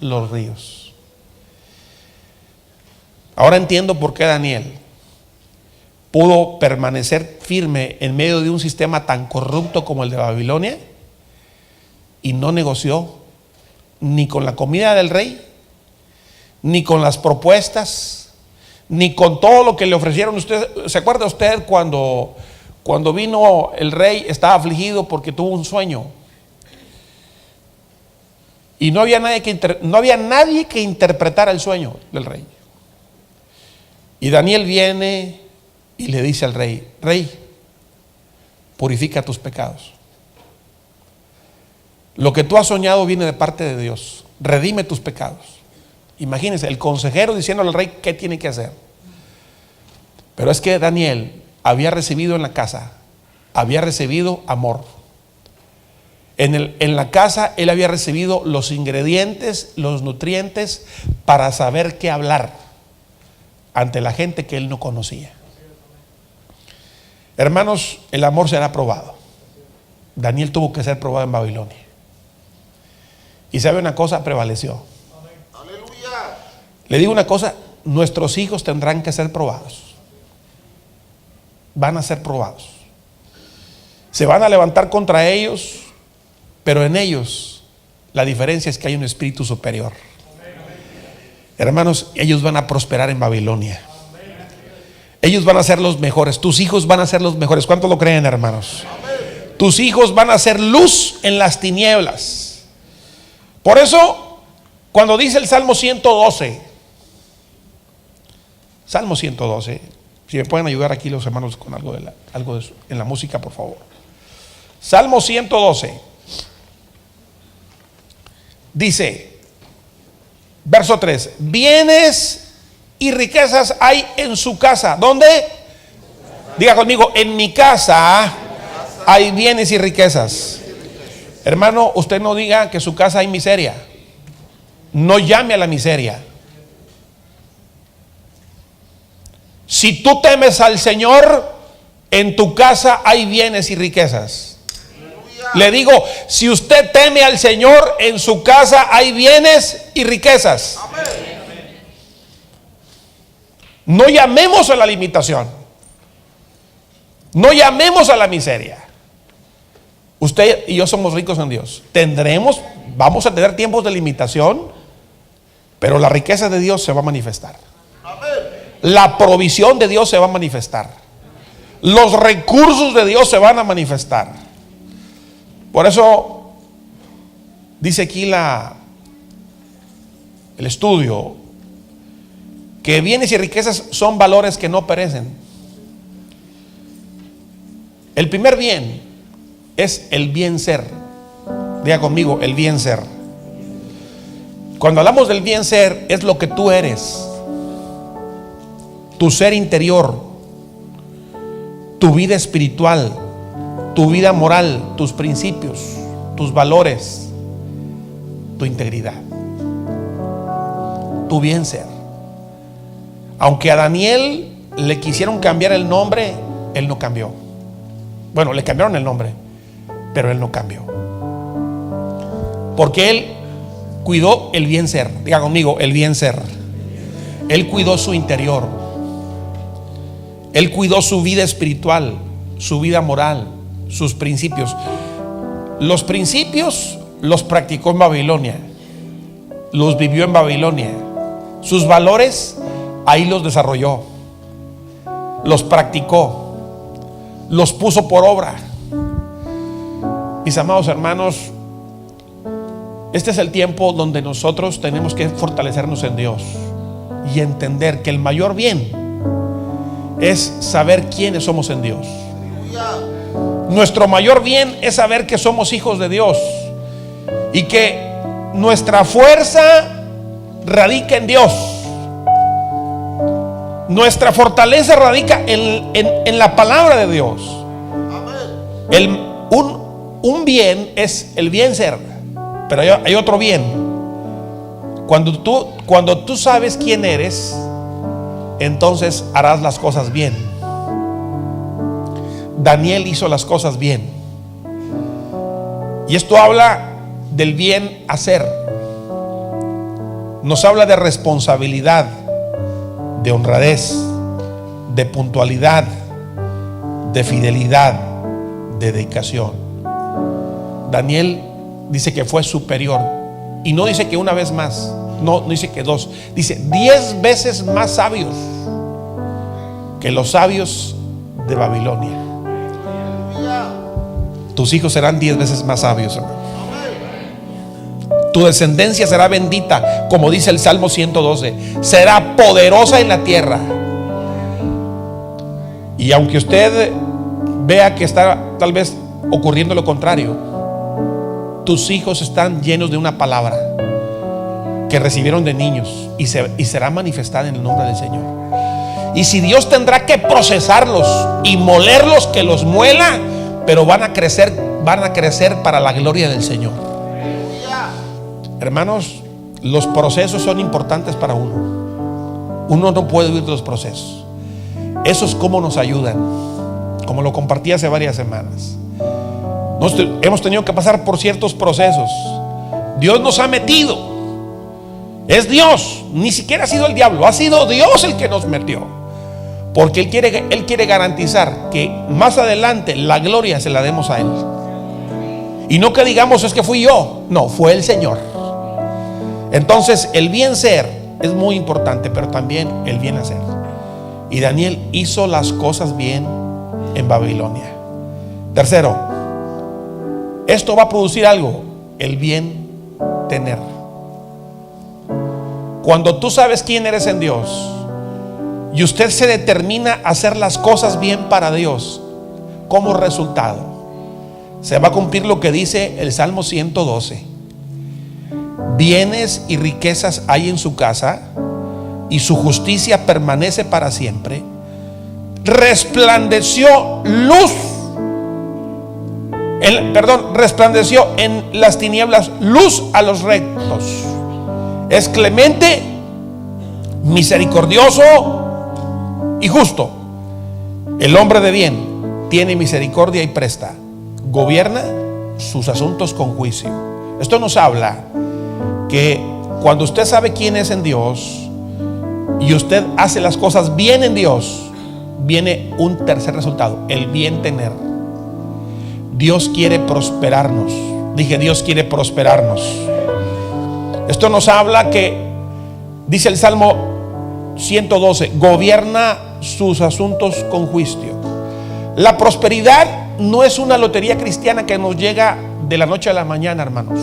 los ríos. Ahora entiendo por qué Daniel pudo permanecer firme en medio de un sistema tan corrupto como el de Babilonia y no negoció ni con la comida del rey, ni con las propuestas, ni con todo lo que le ofrecieron. Usted ¿se acuerda usted cuando vino el rey? Estaba afligido porque tuvo un sueño y no había nadie que interpretara el sueño del rey. Y Daniel viene y le dice al rey: rey, purifica tus pecados. Lo que tú has soñado viene de parte de Dios. Redime tus pecados. Imagínense, el consejero diciéndole al rey qué tiene que hacer. Pero es que Daniel había recibido en la casa, había recibido amor. En la casa él había recibido los ingredientes, los nutrientes para saber qué hablar ante la gente que él no conocía. Hermanos, el amor será probado. Daniel tuvo que ser probado en Babilonia. Y sabe una cosa, prevaleció. Aleluya. Le digo una cosa: nuestros hijos tendrán que ser probados. Van a ser probados. Se van a levantar contra ellos, pero en ellos la diferencia es que hay un espíritu superior. Hermanos, ellos van a prosperar en Babilonia. Ellos van a ser los mejores. Tus hijos van a ser los mejores. ¿Cuántos lo creen, hermanos? Tus hijos van a ser luz en las tinieblas. Por eso, cuando dice el Salmo 112, Salmo 112, si me pueden ayudar aquí los hermanos con algo en la música, por favor. Salmo 112 dice, verso 3: bienes y riquezas hay en su casa. ¿Dónde? Diga conmigo: en mi casa hay bienes y riquezas. Hermano, usted no diga que en su casa hay miseria. No llame a la miseria. Si tú temes al Señor, en tu casa hay bienes y riquezas. Le digo, si usted teme al Señor, en su casa hay bienes y riquezas. No llamemos a la limitación. No llamemos a la miseria. Usted y yo somos ricos en Dios. Vamos a tener tiempos de limitación, pero la riqueza de Dios se va a manifestar. La provisión de Dios se va a manifestar. Los recursos de Dios se van a manifestar. Por eso dice aquí el estudio que bienes y riquezas son valores que no perecen. El primer bien es el bien ser. Diga conmigo: el bien ser. Cuando hablamos del bien ser, es lo que tú eres, tu ser interior, tu vida espiritual, tu vida moral, tus principios, tus valores, tu integridad, tu bien ser. Aunque a Daniel le quisieron cambiar el nombre, él no cambió. Bueno, le cambiaron el nombre, pero él no cambió, porque él cuidó el bien ser. Diga conmigo: el bien ser. Él cuidó su interior. Él cuidó su vida espiritual, su vida moral, sus principios. Los principios los practicó en Babilonia, los vivió en Babilonia. Sus valores ahí los desarrolló, los practicó, los puso por obra. Mis amados hermanos, este es el tiempo donde nosotros tenemos que fortalecernos en Dios y entender que el mayor bien es saber quiénes somos en Dios. Nuestro mayor bien es saber que somos hijos de Dios y que nuestra fuerza radica en Dios. Nuestra fortaleza radica en la palabra de Dios. Un bien es el bien ser, pero hay otro bien. Cuando tú sabes quién eres, entonces harás las cosas bien. Daniel hizo las cosas bien. Y esto habla del bien hacer. Nos habla de responsabilidad, de honradez, de puntualidad, de fidelidad, de dedicación. Daniel dice que fue superior. Y no dice que una vez más, no dice que dos, dice 10 veces más sabios que los sabios de Babilonia. Tus hijos serán 10 veces más sabios, hermano. Tu descendencia será bendita, como dice el Salmo 112. Será poderosa en la tierra. Y aunque usted vea que está tal vez ocurriendo lo contrario, tus hijos están llenos de una palabra que recibieron de niños y será manifestada en el nombre del Señor. Y si Dios tendrá que procesarlos y molerlos, que los muela, pero van a crecer para la gloria del Señor. Hermanos, los procesos son importantes para uno. Uno no puede huir de los procesos. Eso es como nos ayudan, como lo compartí hace varias semanas. Hemos tenido que pasar por ciertos procesos. Dios nos ha metido. Es Dios, ni siquiera ha sido el diablo, ha sido Dios el que nos metió. Porque Él quiere garantizar que más adelante la gloria se la demos a Él. Y no que digamos es que fui yo. No, fue el Señor. Entonces el bien ser es muy importante, pero también el bien hacer. Y Daniel hizo las cosas bien en Babilonia. Tercero, esto va a producir algo: el bien tener. Cuando tú sabes quién eres en Dios y usted se determina a hacer las cosas bien para Dios, como resultado se va a cumplir lo que dice el Salmo 112. Bienes y riquezas hay en su casa, y su justicia permanece para siempre. Resplandeció resplandeció en las tinieblas luz a los rectos. Es clemente, misericordioso y justo. El hombre de bien tiene misericordia y presta. Gobierna sus asuntos con juicio. Esto nos habla que cuando usted sabe quién es en Dios y usted hace las cosas bien en Dios, viene un tercer resultado: el bien tener. Dios quiere prosperarnos. Dije, Dios quiere prosperarnos. Esto nos habla que, dice el Salmo 112, gobierna sus asuntos con juicio. La prosperidad no es una lotería cristiana que nos llega de la noche a la mañana, hermanos.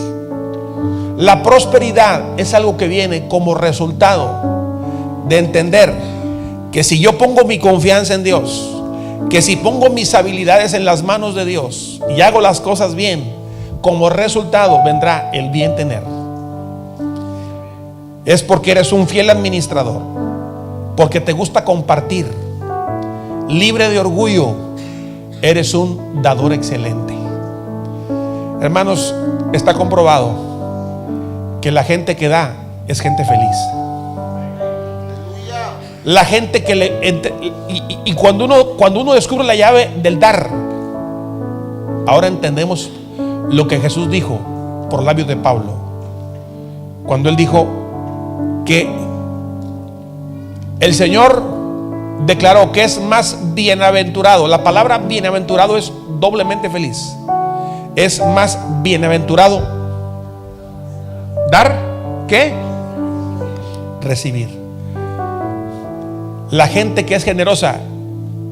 La prosperidad es algo que viene como resultado de entender que si yo pongo mi confianza en Dios, que si pongo mis habilidades en las manos de Dios y hago las cosas bien, como resultado vendrá el bien tener. Es porque eres un fiel administrador, porque te gusta compartir, libre de orgullo, eres un dador excelente. Hermanos, está comprobado que la gente que da es gente feliz. La gente que y cuando uno descubre la llave del dar, ahora entendemos lo que Jesús dijo por labios de Pablo, cuando él dijo que el Señor declaró que es más bienaventurado. La palabra bienaventurado es doblemente feliz. Es más bienaventurado dar que recibir. La gente que es generosa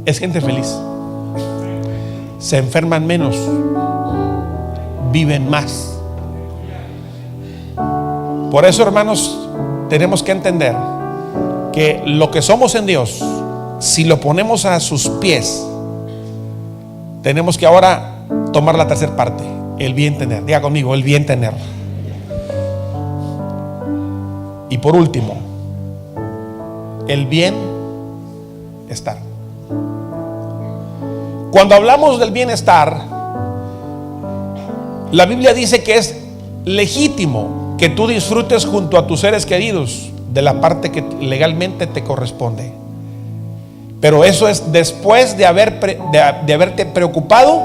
es gente feliz. Se enferman menos, viven más. Por eso, hermanos, tenemos que entender que lo que somos en Dios, si lo ponemos a sus pies, tenemos que ahora tomar la tercera parte: el bien tener. Diga conmigo, el bien tener. Y por último, el bien bienestar. Cuando hablamos del bienestar, la Biblia dice que es legítimo que tú disfrutes junto a tus seres queridos de la parte que legalmente te corresponde. Pero eso es después de haberte preocupado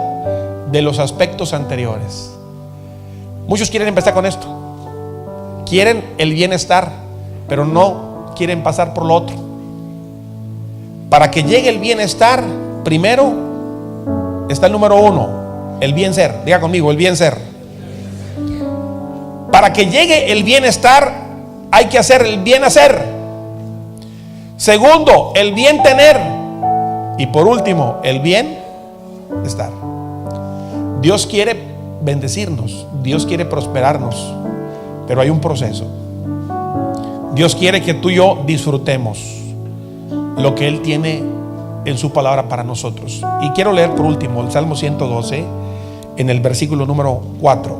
de los aspectos anteriores. Muchos quieren empezar con esto. Quieren el bienestar, pero no quieren pasar por lo otro. Para que llegue el bienestar, primero está el número 1, el bien ser. Diga conmigo, el bien ser. Para que llegue el bienestar, hay que hacer el bien hacer. Segundo, el bien tener. Y por último, el bien estar. Dios quiere bendecirnos, Dios quiere prosperarnos, pero hay un proceso. Dios quiere que tú y yo disfrutemos lo que Él tiene en su palabra para nosotros. Y quiero leer por último el Salmo 112 en el versículo número 4.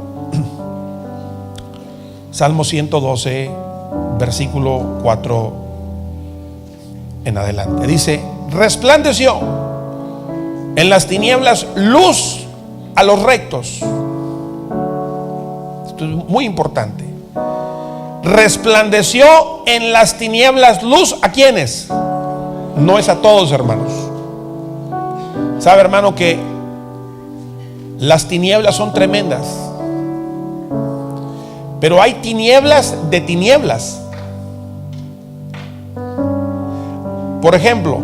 Salmo 112, versículo 4 en adelante. Dice: resplandeció en las tinieblas luz a los rectos. Esto es muy importante. Resplandeció en las tinieblas luz ¿a quiénes? No es a todos, hermanos. Sabe, hermano, que las tinieblas son tremendas, pero hay tinieblas de tinieblas. Por ejemplo,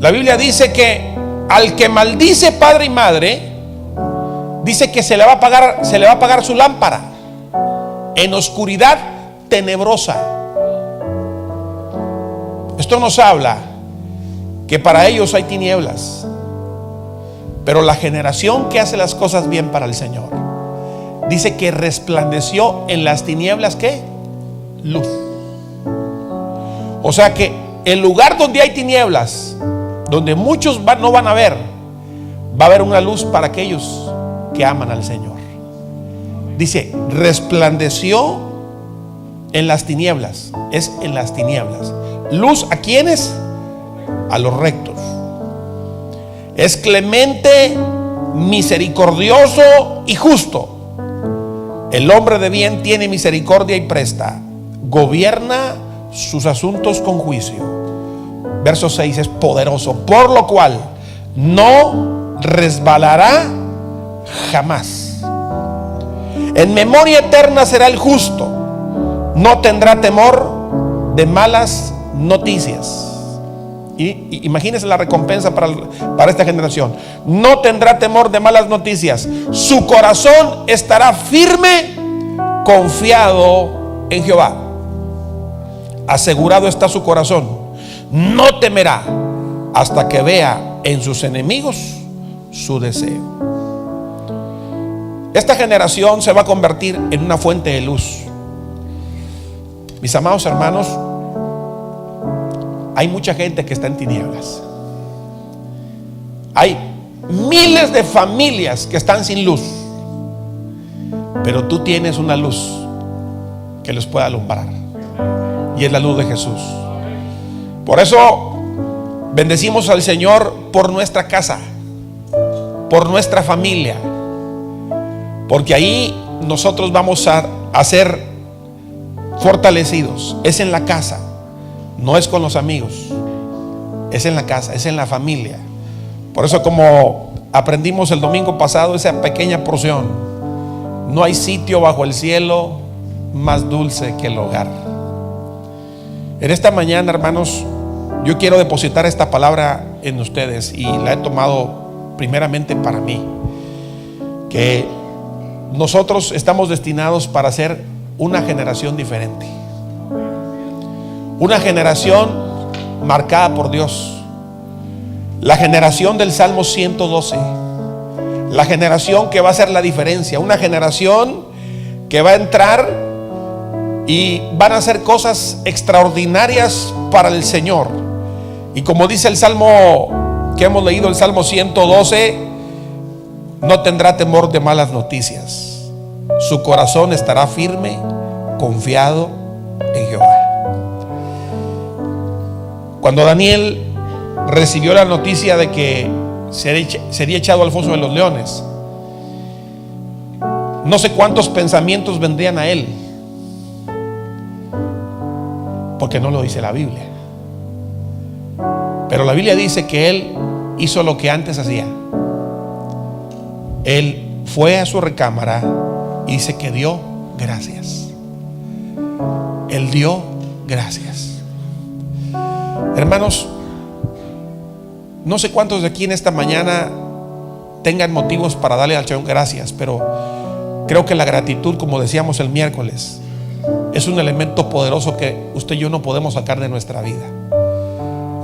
la Biblia dice que al que maldice padre y madre, dice que se le va a apagar su lámpara en oscuridad tenebrosa. Esto nos habla que para ellos hay tinieblas, pero la generación que hace las cosas bien para el Señor, dice que resplandeció en las tinieblas, ¿qué? Luz. O sea que el lugar donde hay tinieblas, donde muchos no van a ver, va a haber una luz para aquellos que aman al Señor. Dice, resplandeció en las tinieblas. Es en las tinieblas. Luz ¿a quiénes? A los rectos. Es clemente, misericordioso y justo. El hombre de bien tiene misericordia y presta. Gobierna sus asuntos con juicio. Verso 6 es poderoso, por lo cual no resbalará jamás. En memoria eterna será el justo. No tendrá temor de malas noticias. Y imagínense la recompensa para esta generación. No tendrá temor de malas noticias. Su corazón estará firme, confiado en Jehová. Asegurado está su corazón. No temerá hasta que vea en sus enemigos su deseo. Esta generación se va a convertir en una fuente de luz. Mis amados hermanos, hay mucha gente que está en tinieblas. Hay miles de familias que están sin luz, pero tú tienes una luz que los puede alumbrar, y es la luz de Jesús. Por eso bendecimos al Señor por nuestra casa, por nuestra familia, porque ahí nosotros vamos a ser fortalecidos. Es en la casa, no es con los amigos, es en la casa, es en la familia. Por eso, como aprendimos el domingo pasado, esa pequeña porción: no hay sitio bajo el cielo más dulce que el hogar. En esta mañana, hermanos, yo quiero depositar esta palabra en ustedes, y la he tomado primeramente para mí, que nosotros estamos destinados para ser una generación diferente, una generación marcada por Dios, la generación del Salmo 112, la generación que va a hacer la diferencia, una generación que va a entrar y van a hacer cosas extraordinarias para el Señor. Y como dice el Salmo que hemos leído, el Salmo 112, no tendrá temor de malas noticias. Su corazón estará firme, confiado en Jehová. Cuando Daniel recibió la noticia de que sería echado al foso de los leones, no sé cuántos pensamientos vendrían a él, porque no lo dice la Biblia. Pero la Biblia dice que él hizo lo que antes hacía. Él fue a su recámara y dice que dio gracias. Él dio gracias. Hermanos, no sé cuántos de aquí en esta mañana tengan motivos para darle al Señor gracias, pero creo que la gratitud, como decíamos el miércoles, es un elemento poderoso que usted y yo no podemos sacar de nuestra vida.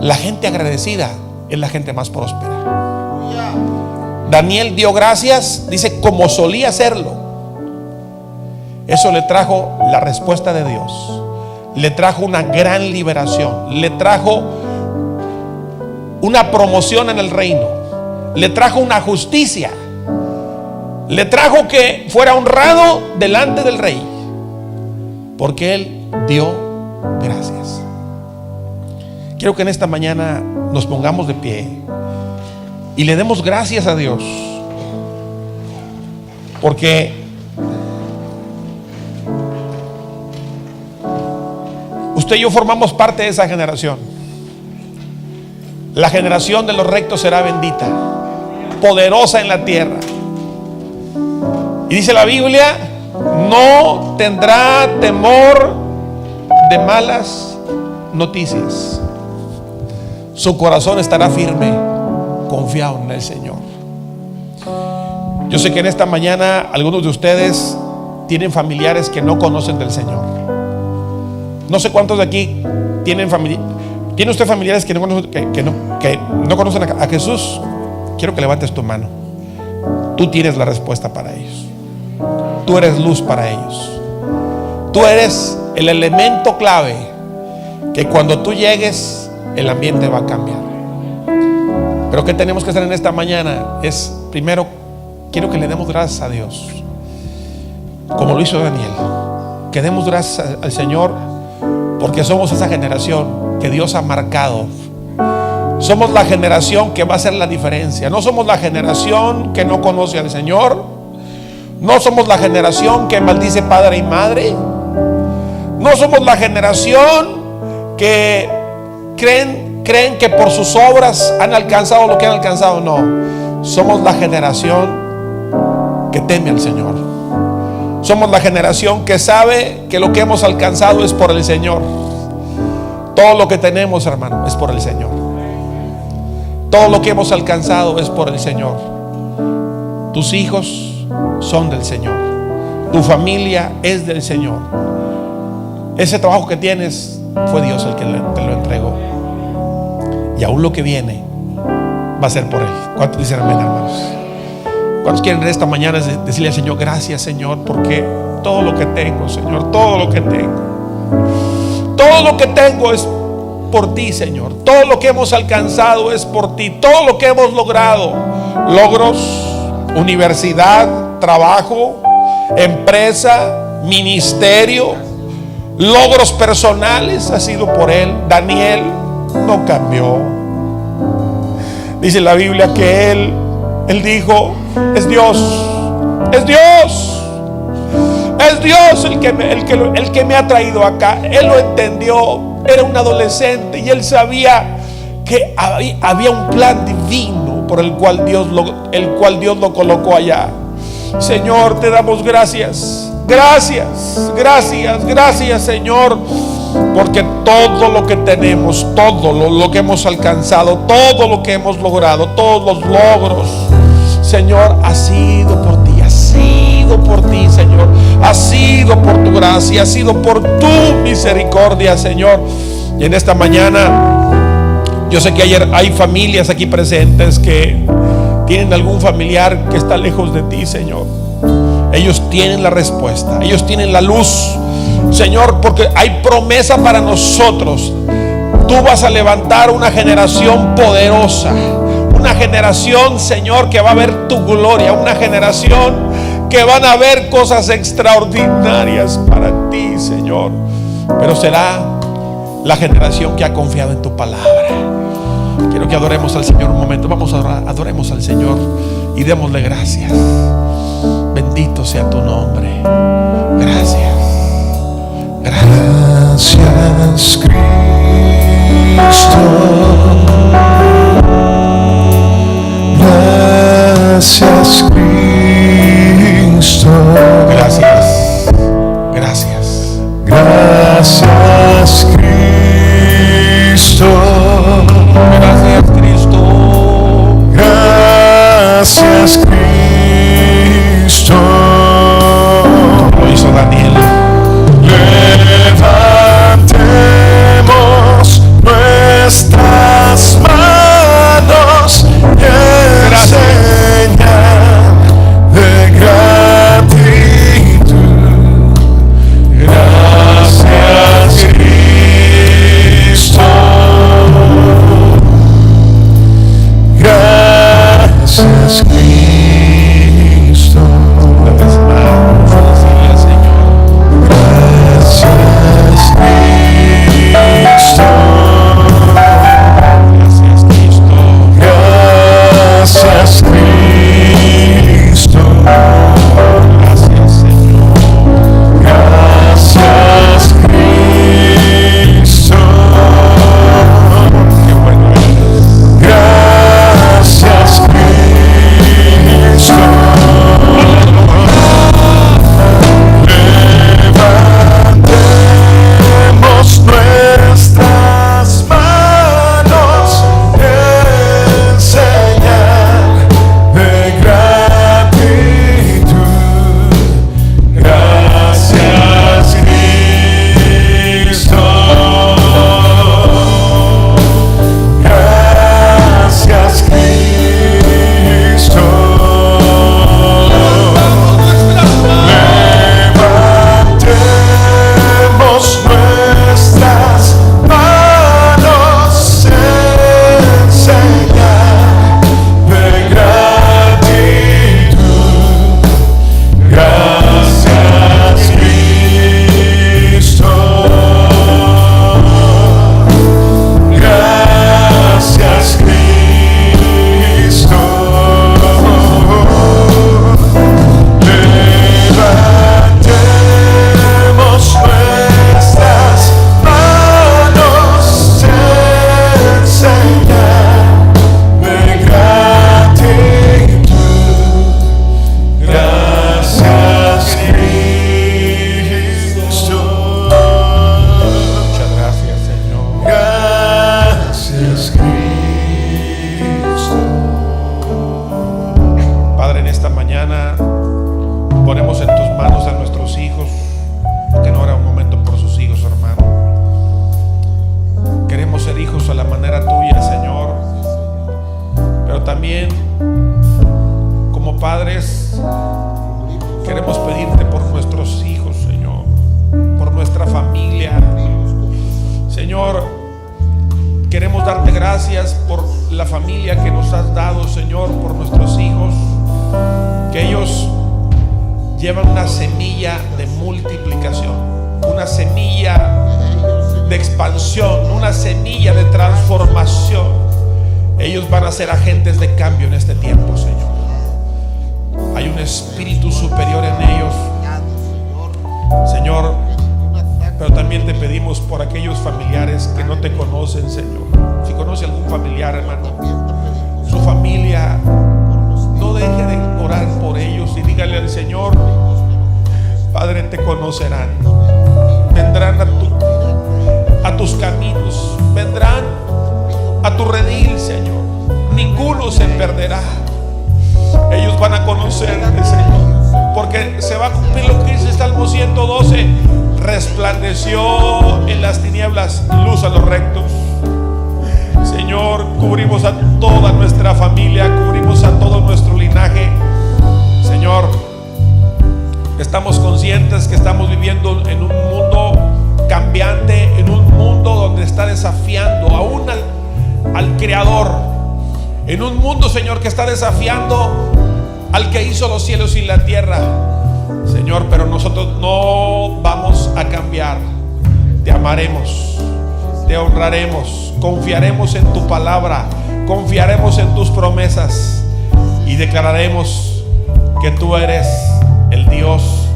La gente agradecida es la gente más próspera. Daniel dio gracias, dice, como solía hacerlo. Eso le trajo la respuesta de Dios, le trajo una gran liberación, le trajo una promoción en el reino, le trajo una justicia, le trajo que fuera honrado delante del rey, porque él dio gracias. Quiero que en esta mañana nos pongamos de pie y le demos gracias a Dios, porque usted y yo formamos parte de esa generación. La generación de los rectos será bendita, poderosa en la tierra. Y dice la Biblia, no tendrá temor de malas noticias. Su corazón estará firme, confiado en el Señor. Yo sé que en esta mañana algunos de ustedes tienen familiares que no conocen del Señor. No sé cuántos de aquí tienen familiares. ¿Tiene usted familiares que no conocen a Jesús? Quiero que levantes tu mano. Tú tienes la respuesta para ellos. Tú eres luz para ellos. Tú eres el elemento clave que cuando tú llegues el ambiente va a cambiar. Pero ¿qué tenemos que hacer en esta mañana? Es, primero, quiero que le demos gracias a Dios, como lo hizo Daniel. Que demos gracias al Señor, porque somos esa generación que Dios ha marcado. Somos la generación que va a hacer la diferencia. No somos la generación que no conoce al Señor. No somos la generación que maldice padre y madre. No somos la generación que creen que por sus obras han alcanzado lo que han alcanzado. No, somos la generación que teme al Señor. Somos la generación que sabe que lo que hemos alcanzado es por el Señor. Todo lo que tenemos, hermano, es por el Señor. Todo lo que hemos alcanzado es por el Señor. Tus hijos son del Señor. Tu familia es del Señor. Ese trabajo que tienes fue Dios el que te lo entregó. Y aún lo que viene va a ser por Él. ¿Cuántos dicen amén, hermanos? ¿Cuántos quieren esta mañana decirle al Señor, gracias, Señor, porque todo lo que tengo, Señor, todo lo que tengo es por ti, Señor. Todo lo que hemos alcanzado es por ti. Todo lo que hemos logrado, logros, universidad, trabajo, empresa, ministerio, logros personales, ha sido por Él. Daniel no cambió. Dice la Biblia que él dijo, es Dios el que me ha traído acá. Él lo entendió. Era un adolescente y él sabía que había un plan divino por el cual Dios lo colocó allá. Señor, te damos gracias, Señor, porque todo lo que tenemos, todo lo que hemos alcanzado, todo lo que hemos logrado, todos los logros, Señor, ha sido por ti, Señor, ha sido por tu gracia, ha sido por tu misericordia, Señor. Y en esta mañana, yo sé que ayer hay familias aquí presentes que tienen algún familiar que está lejos de ti, Señor. Ellos tienen la respuesta, ellos tienen la luz, Señor, porque hay promesa para nosotros. Tú vas a levantar una generación poderosa, una generación, Señor, que va a ver tu gloria, una generación que van a ver cosas extraordinarias para ti, Señor. Pero será la generación que ha confiado en tu palabra. Quiero que adoremos al Señor un momento. Vamos a orar, adoremos al Señor y démosle gracias. Bendito sea tu nombre. Gracias. Gracias, Cristo. Gracias, Cristo. Gracias. Gracias. Gracias, Cristo. Gracias, Cristo. Gracias, Cristo. Lo hizo Daniel. Levantemos nuestras manos en señal de gratitud. Gracias, Cristo. Gracias, Cristo. Una vez más, decirle al Señor. Gracias, Cristo. Gracias, Cristo. Gracias, Cristo. Gracias, Señor. Gracias, Cristo. Qué bueno eres. Gracias, Cristo. Levantemos nuestras manos en señal de gratitud. Gracias, Cristo. Gracias, Cristo. Levantemos nuestras manos en señal de gratitud. Gracias, Cristo. Gracias, Cristo. Levantemos nuestras manos en señal de gratitud. Gracias, Cristo. Muchas gracias, Señor. Gracias, Cristo. Padre, en esta mañana ponemos en tus manos a nuestros hijos, que no era un momento por sus hijos, hermano. Queremos ser hijos a la manera tuya, Señor, pero también como padres queremos pedirte por nuestros hijos, Señor, por nuestra familia. Señor, queremos darte gracias por la familia que nos has dado, Señor, por nuestros hijos, que ellos llevan una semilla de multiplicación, una semilla de expansión, una semilla de transformación. Ellos van a ser agentes de cambio en este tiempo, Señor. Hay un espíritu superior en ellos, Señor, pero también te pedimos por aquellos familiares que no te conocen, Señor. Si conoce algún familiar, hermano, su familia, no deje de orar por ellos y dígale al Señor: Padre, te conocerán, vendrán a tus caminos, vendrán a tu redil, Señor. Ninguno se perderá. Ellos van a conocerte, Señor, porque se va a cumplir lo que dice Salmo 112: resplandeció en las tinieblas luz a los rectos. Señor, cubrimos a toda nuestra familia, cubrimos a todo nuestro linaje. Señor, estamos conscientes que estamos viviendo en un mundo cambiante, en un mundo donde está desafiando aún al Creador, en un mundo, Señor, que está desafiando al que hizo los cielos y la tierra, Señor, pero nosotros no vamos a cambiar. Te amaremos, te honraremos, confiaremos en tu palabra, confiaremos en tus promesas y declararemos que tú eres el Dios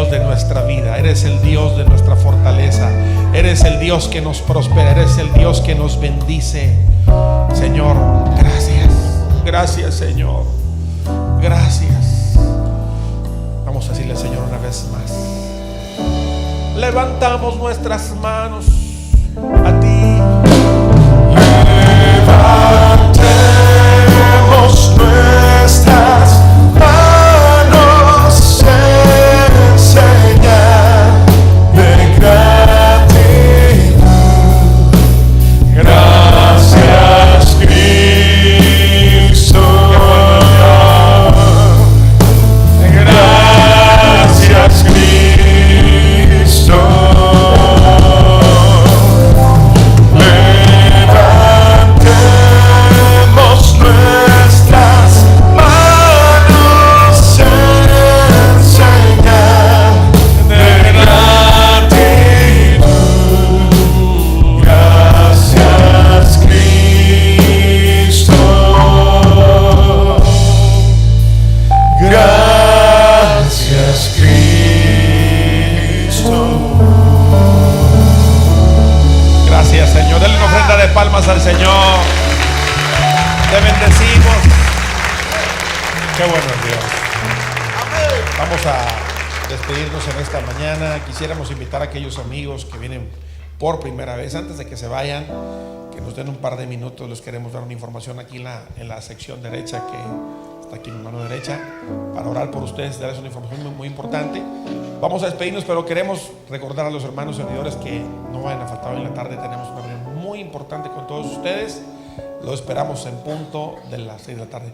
de nuestra vida, eres el Dios de nuestra fortaleza, eres el Dios que nos prospera, eres el Dios que nos bendice. Señor, gracias, gracias Señor, gracias. Vamos a decirle al Señor una vez más. Levantamos nuestras manos a ti. Levantemos nuestras manos en señal de gratitud. Gracias, Cristo. Gracias, Cristo. Levantemos nuestras manos en señal de gratitud. Gracias, Cristo. Gracias, Cristo. Gracias Señor. Denle una ofrenda de palmas al Señor. Te bendecimos. Qué bueno es Dios. Vamos a despedirnos en esta mañana. Quisiéramos invitar a aquellos amigos que vienen por primera vez, antes de que se vayan, que nos den un par de minutos. Les queremos dar una información aquí en la sección derecha, que está aquí en mi mano derecha, para orar por ustedes, darles una información muy, muy importante. Vamos a despedirnos, pero queremos recordar a los hermanos servidores que no vayan a faltar hoy en la tarde. Tenemos una reunión muy importante con todos ustedes. Lo esperamos en punto de las 6 de la tarde.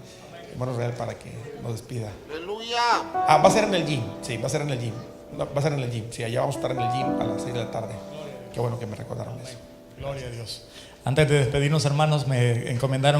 Hermano Real, para que nos despida. Aleluya. Va a ser en el gym. Sí, va a ser en el gym. No, va a ser en el gym. Sí, allá vamos a estar en el gym a las 6 de la tarde. Qué bueno que me recordaron eso. Gloria a Dios. Antes de despedirnos, hermanos, me encomendaron que